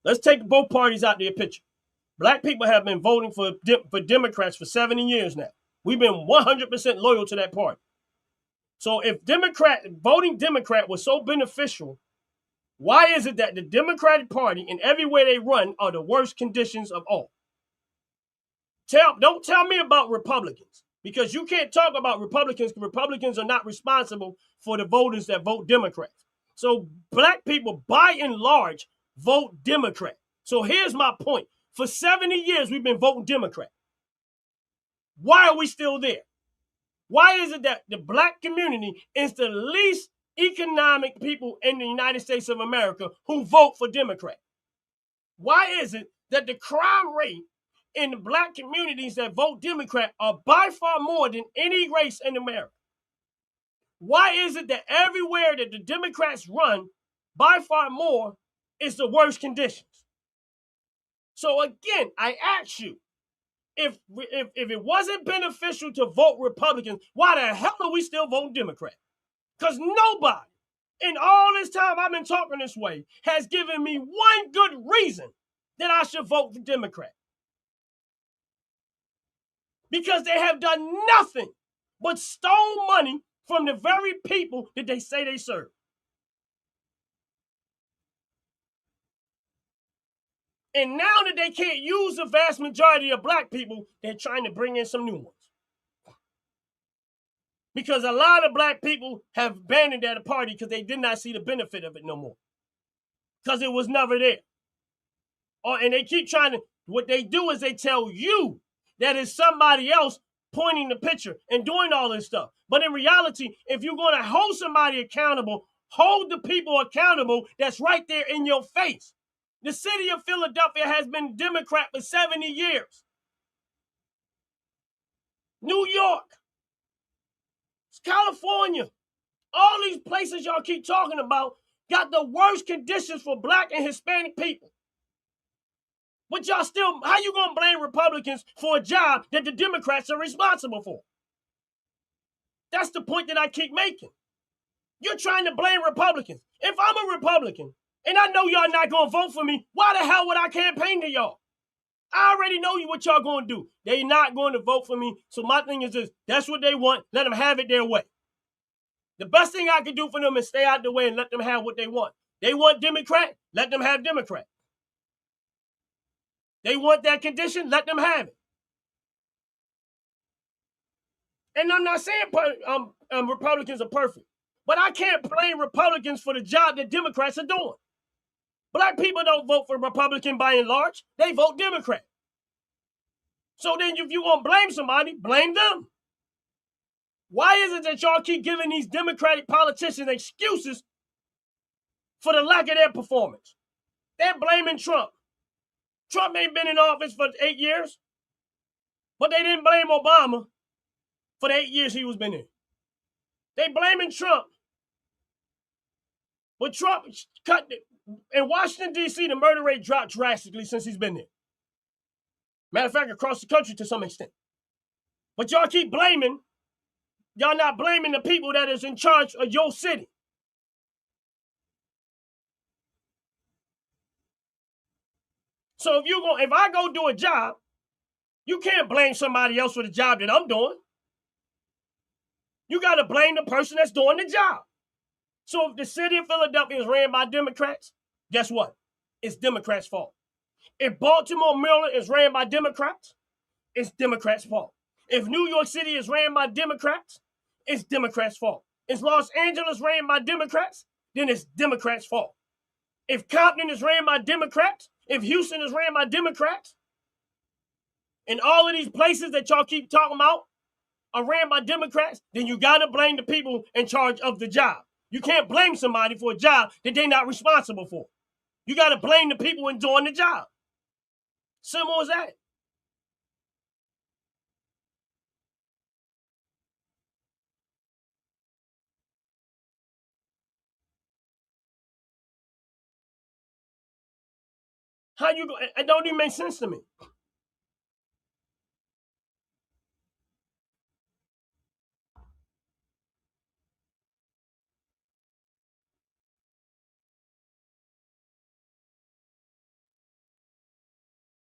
Let's take both parties out their picture. Black people have been voting for Democrats for 70 years now. We've been 100% loyal to that party. So if voting Democrat was so beneficial, why is it that the Democratic Party and everywhere they run are the worst conditions of all? Don't tell me about Republicans, because you can't talk about Republicans because Republicans are not responsible for the voters that vote Democrats. So black people, by and large, vote Democrat. So here's my point. For 70 years, we've been voting Democrat. Why are we still there? Why is it that the black community is the least economic people in the United States of America who vote for Democrat? Why is it that the crime rate in the black communities that vote Democrat are by far more than any race in America? Why is it that everywhere that the Democrats run, by far more, is the worst conditions? So again, I ask you, if it wasn't beneficial to vote Republicans, why the hell are we still voting Democrat? Because nobody in all this time I've been talking this way has given me one good reason that I should vote for Democrat. Because they have done nothing but stole money from the very people that they say they serve. And now that they can't use the vast majority of black people, they're trying to bring in some new ones. Because a lot of black people have abandoned that party because they did not see the benefit of it no more. Because it was never there. And they keep trying to, what they do is they tell you that it's somebody else pointing the picture and doing all this stuff. But in reality, if you're going to hold somebody accountable, hold the people accountable that's right there in your face. The city of Philadelphia has been Democrat for 70 years. New York, California, all these places y'all keep talking about got the worst conditions for black and Hispanic people. But y'all still, how you going to blame Republicans for a job that the Democrats are responsible for? That's the point that I keep making. You're trying to blame Republicans. If I'm a Republican and I know y'all not going to vote for me, why the hell would I campaign to y'all? I already know what y'all going to do. They're not going to vote for me. So my thing is this, that's what they want. Let them have it their way. The best thing I can do for them is stay out the way and let them have what they want. They want Democrat, let them have Democrat. They want that condition, let them have it. And I'm not saying Republicans are perfect, but I can't blame Republicans for the job that Democrats are doing. Black people don't vote for Republican by and large. They vote Democrat. So then if you want to blame somebody, blame them. Why is it that y'all keep giving these Democratic politicians excuses for the lack of their performance? They're blaming Trump. Trump ain't been in office for 8 years, but they didn't blame Obama for the 8 years he was been in. They blaming Trump. But Trump cut it. In Washington, D.C., the murder rate dropped drastically since he's been there. Matter of fact, across the country to some extent. But y'all keep blaming. Y'all not blaming the people that is in charge of your city. So if I go do a job, you can't blame somebody else for the job that I'm doing. You got to blame the person that's doing the job. So if the city of Philadelphia is ran by Democrats, guess what? It's Democrats' fault. If Baltimore, Maryland is ran by Democrats, it's Democrats' fault. If New York City is ran by Democrats, it's Democrats' fault. If Los Angeles ran by Democrats, then it's Democrats' fault. If Compton is ran by Democrats, if Houston is ran by Democrats, and all of these places that y'all keep talking about are ran by Democrats, then you got to blame the people in charge of the job. You can't blame somebody for a job that they're not responsible for. You got to blame the people in doing the job. Simple as that. How you go? It don't even make sense to me.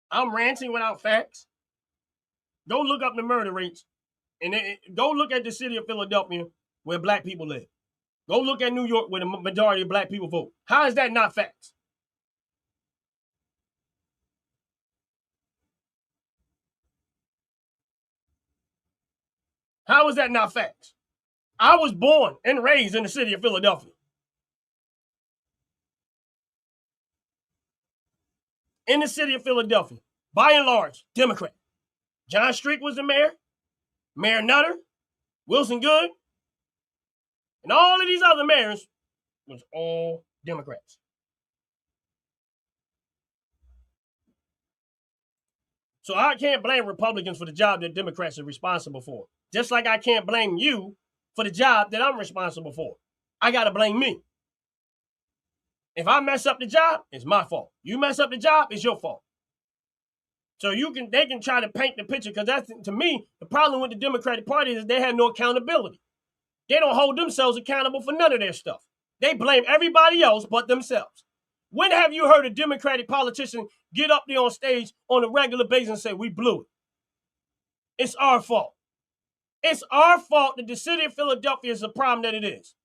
I'm ranting without facts. Go look up the murder rates, and go look at the city of Philadelphia where black people live. Go look at New York where the majority of black people vote. How is that not facts? How is that not facts? I was born and raised in the city of Philadelphia. In the city of Philadelphia, by and large, Democrat. John Street was the mayor, Mayor Nutter, Wilson Good, and all of these other mayors was all Democrats. So I can't blame Republicans for the job that Democrats are responsible for. Just like I can't blame you for the job that I'm responsible for. I got to blame me. If I mess up the job, it's my fault. You mess up the job, it's your fault. So they can try to paint the picture, because that's, to me, the problem with the Democratic Party is they have no accountability. They don't hold themselves accountable for none of their stuff. They blame everybody else but themselves. When have you heard a Democratic politician get up there on stage on a regular basis and say, we blew it? It's our fault. It's our fault that the city of Philadelphia is the problem that it is.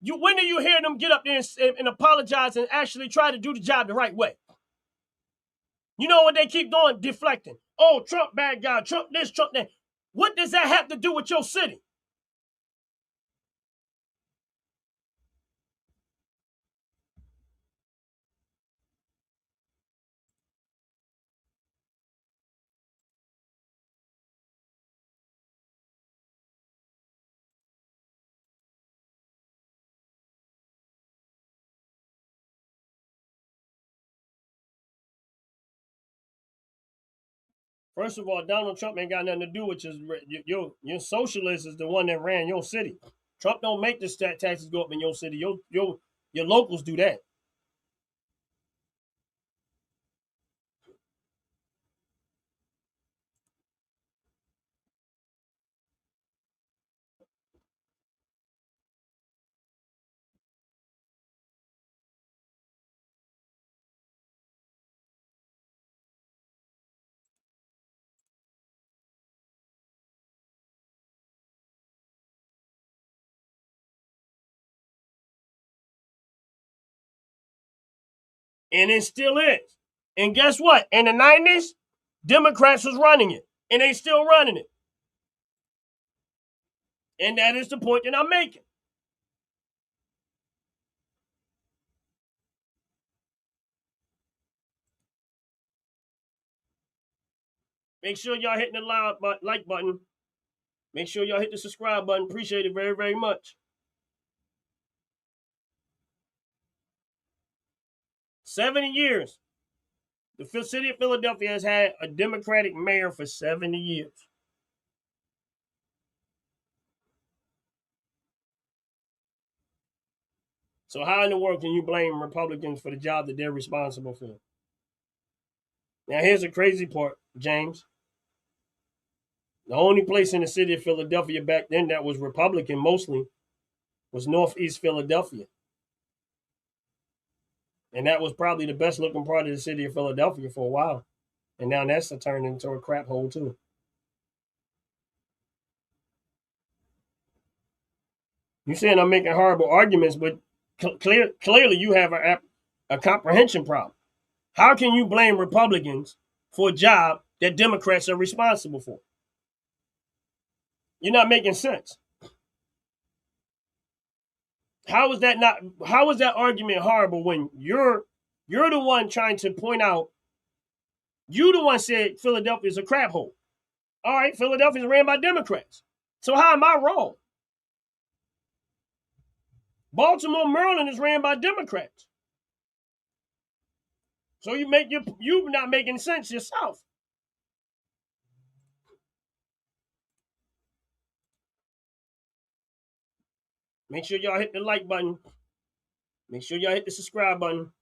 When do you hear them get up there and apologize and actually try to do the job the right way? You know what they keep doing? Deflecting. Oh, Trump bad guy. Trump this, Trump that. What does that have to do with your city? First of all, Donald Trump ain't got nothing to do with your socialist is the one that ran your city. Trump don't make the taxes go up in your city. Your locals do that. And it still is. And guess what? In the 90s, Democrats was running it. And they still running it. And that is the point that I'm making. Make sure y'all hitting the like button. Make sure y'all hit the subscribe button. Appreciate it very, very much. 70 years. The city of Philadelphia has had a Democratic mayor for 70 years. So how in the world can you blame Republicans for the job that they're responsible for? Now here's the crazy part, James. The only place in the city of Philadelphia back then that was Republican mostly was Northeast Philadelphia. And that was probably the best looking part of the city of Philadelphia for a while. And now that's turned into a crap hole too. You're saying I'm making horrible arguments, but clearly you have a comprehension problem. How can you blame Republicans for a job that Democrats are responsible for? You're not making sense. How is that argument horrible when you're the one trying to point out, you the one said Philadelphia is a crap hole. All right, Philadelphia is ran by Democrats. So how am I wrong? Baltimore, Maryland is ran by Democrats. So you not making sense yourself. Make sure y'all hit the like button. Make sure y'all hit the subscribe button.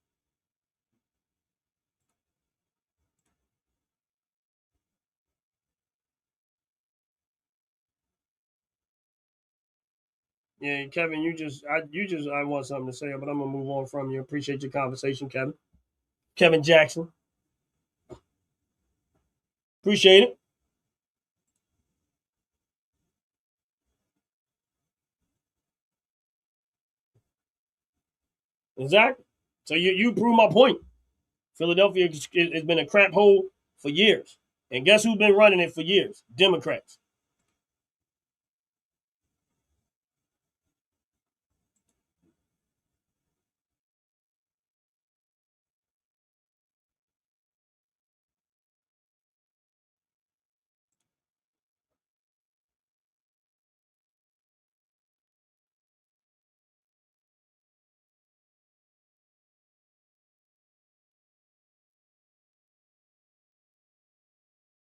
Yeah, Kevin, I want something to say, but I'm gonna move on from you. Appreciate your conversation, Kevin. Kevin Jackson. Appreciate it. Exactly. So you prove my point. Philadelphia has been a crap hole for years. And guess who's been running it for years? Democrats.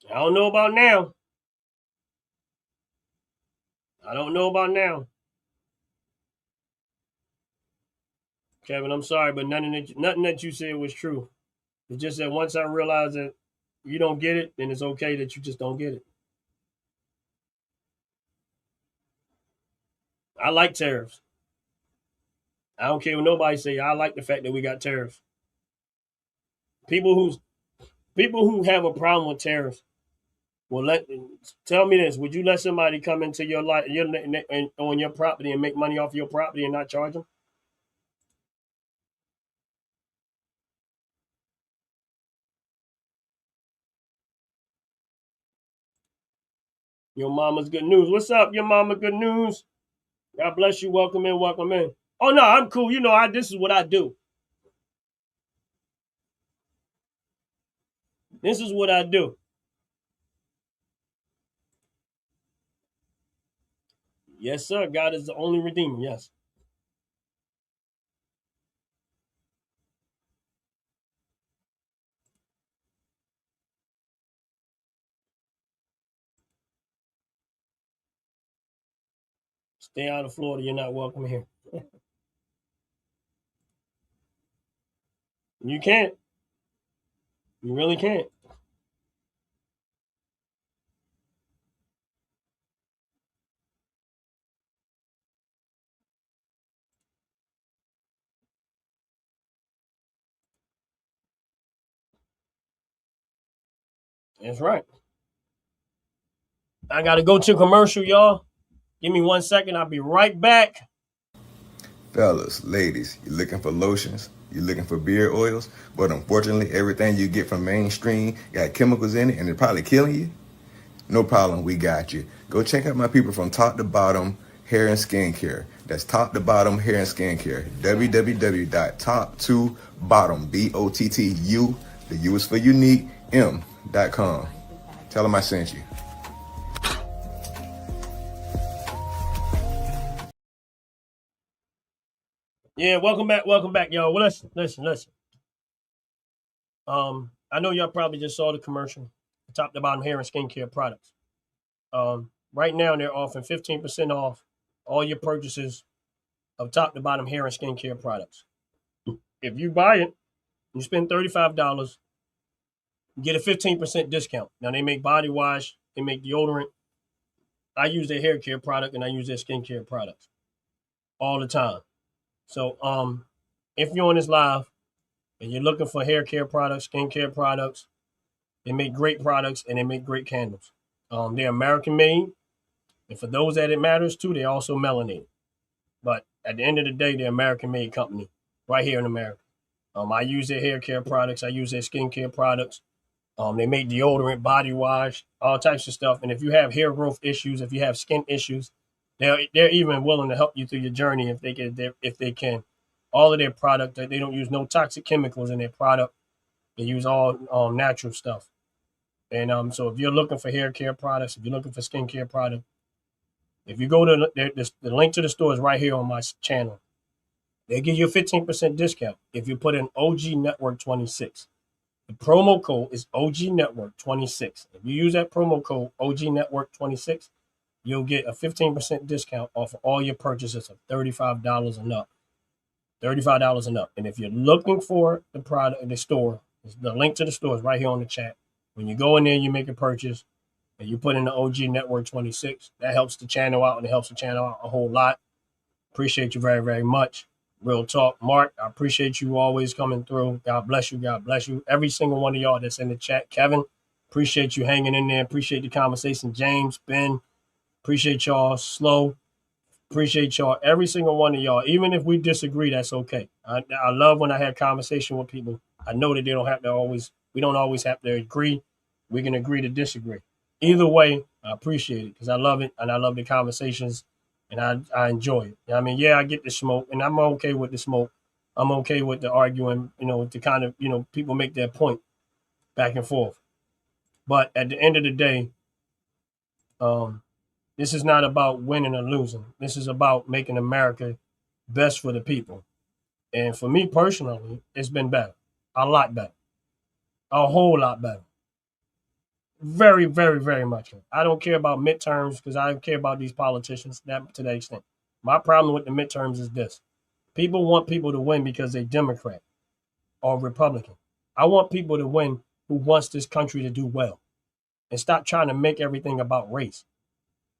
I don't know about now. I don't know about now. Kevin, I'm sorry, but nothing that you said was true. It's just that once I realize that you don't get it, then it's okay that you just don't get it. I like tariffs. I don't care what nobody say. I like the fact that we got tariffs. People who have a problem with tariffs, well, tell me this: would you let somebody come into your life, on your property, and make money off your property and not charge them? Your mama's good news. What's up, your mama good news? God bless you. Welcome in. Welcome in. Oh no, I'm cool. You know, this is what I do. This is what I do. Yes, sir. God is the only redeemer. Yes. Stay out of Florida. You're not welcome here. You can't. You really can't. That's right. I got to go to commercial, y'all. Give me 1 second. I'll be right back. Fellas, ladies, you're looking for lotions, you're looking for beard oils, but unfortunately everything you get from mainstream got chemicals in it and they're probably killing you. No problem, we got you. Go check out my people from Top to Bottom Hair and Skincare. That's Top to Bottom Hair and Skincare. www.top2bottom, BOTTU, the U is for unique, M.com. Tell them I sent you. Yeah, welcome back, y'all. Well, listen. I know y'all probably just saw the commercial, Top to Bottom Hair and Skincare products. Right now they're offering 15% off all your purchases of Top to Bottom Hair and Skincare products. If you buy it, you spend $35, you get a 15% discount. Now they make body wash, they make deodorant. I use their hair care product and I use their skincare products all the time. So if you're on this live and you're looking for hair care products, skincare products, they make great products and they make great candles. They're American made. And for those that it matters to, they're also melanated. But at the end of the day, they're American made company right here in America. I use their hair care products. I use their skincare products. They make deodorant, body wash, all types of stuff. And if you have hair growth issues, if you have skin issues, they're even willing to help you through your journey if they can. All of their product, they don't use no toxic chemicals in their product. They use all natural stuff. And so if you're looking for hair care products, if you're looking for skincare products, if you go to the link to the store is right here on my channel. They give you a 15% discount if you put in OG Network 26. The promo code is OG Network 26. If you use that promo code OG Network 26, you'll get a 15% discount off of all your purchases of $35 and up. $35 and up. And if you're looking for the product, the store, the link to the store is right here on the chat. When you go in there, you make a purchase and you put in the OG Network 26. That helps the channel out and it helps the channel out a whole lot. Appreciate you very, very much. Real talk. Mark, I appreciate you always coming through. God bless you. God bless you. Every single one of y'all that's in the chat. Kevin, appreciate you hanging in there. Appreciate the conversation. James, Ben, appreciate y'all. Slow, appreciate y'all. Every single one of y'all. Even if we disagree, that's okay. I love when I have conversation with people. I know that we don't always have to agree. We can agree to disagree. Either way, I appreciate it because I love it and I love the conversations. And I enjoy it. I mean, yeah, I get the smoke, and I'm okay with the smoke. I'm okay with the arguing, to kind of, people make their point back and forth. But at the end of the day, this is not about winning or losing. This is about making America best for the people. And for me personally, it's been better. A lot better. A whole lot better. Very, very, very much. I don't care about midterms because I care about these politicians to that extent. My problem with the midterms is this. People want people to win because they're Democrat or Republican. I want people to win who wants this country to do well and stop trying to make everything about race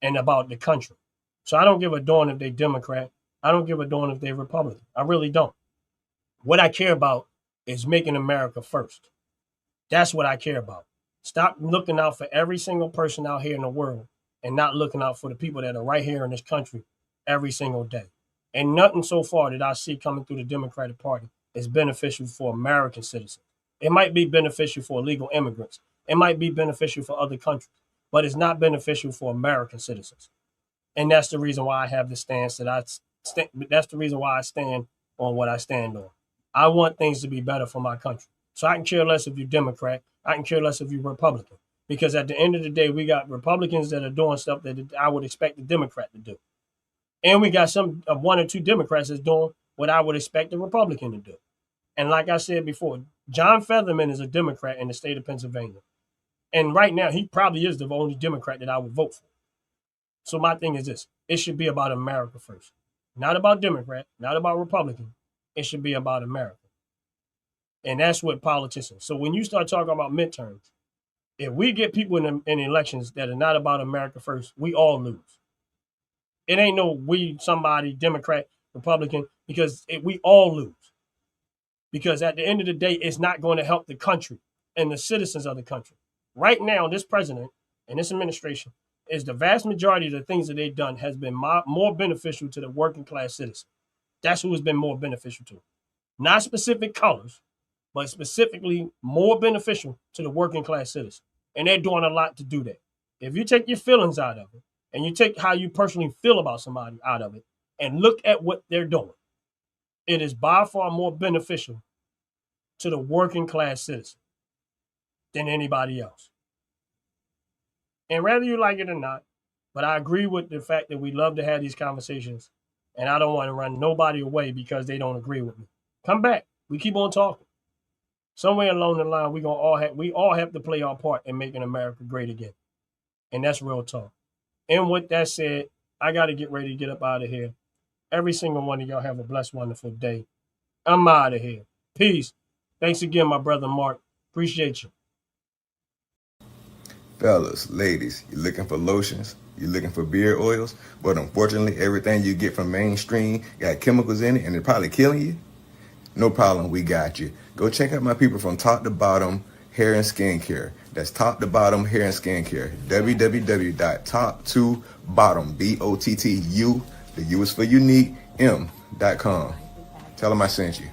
and about the country. So I don't give a darn if they're Democrat. I don't give a darn if they're Republican. I really don't. What I care about is making America first. That's what I care about. Stop looking out for every single person out here in the world and not looking out for the people that are right here in this country every single day. And nothing so far that I see coming through the Democratic Party is beneficial for American citizens. It might be beneficial for illegal immigrants. It might be beneficial for other countries, but it's not beneficial for American citizens. And that's the reason why I have the stance that that's the reason why I stand on what I stand on. I want things to be better for my country. So I can care less if you're Democrat. I can care less if you're Republican. Because at the end of the day, we got Republicans that are doing stuff that I would expect the Democrat to do. And we got one or two Democrats that's doing what I would expect the Republican to do. And like I said before, John Featherman is a Democrat in the state of Pennsylvania. And right now, he probably is the only Democrat that I would vote for. So my thing is this. It should be about America first. Not about Democrat, not about Republican. It should be about America. And that's what politicians. So when you start talking about midterms, if we get people in elections that are not about America first, we all lose. It ain't no somebody, Democrat, Republican, because we all lose. Because at the end of the day, it's not going to help the country and the citizens of the country. Right now, this president and this administration is the vast majority of the things that they've done has been more beneficial to the working class citizen. That's who has been more beneficial to. Not specific colors, but specifically more beneficial to the working class citizen. And they're doing a lot to do that. If you take your feelings out of it and you take how you personally feel about somebody out of it and look at what they're doing, it is by far more beneficial to the working class citizen than anybody else. And whether you like it or not, but I agree with the fact that we love to have these conversations, and I don't want to run nobody away because they don't agree with me. Come back. We keep on talking. Somewhere along the line, we all have to play our part in making America great again. And that's real talk. And with that said, I got to get ready to get up out of here. Every single one of y'all have a blessed, wonderful day. I'm out of here. Peace. Thanks again, my brother Mark. Appreciate you. Fellas, ladies, you looking for lotions? You looking for beard oils? But unfortunately, everything you get from mainstream got chemicals in it and it's probably killing you? No problem, we got you. Go check out my people from Top to Bottom Hair and Skincare. That's Top to Bottom Hair and Skincare. www.top2bottom, BOTTU, the U is for unique, M.com. Tell them I sent you.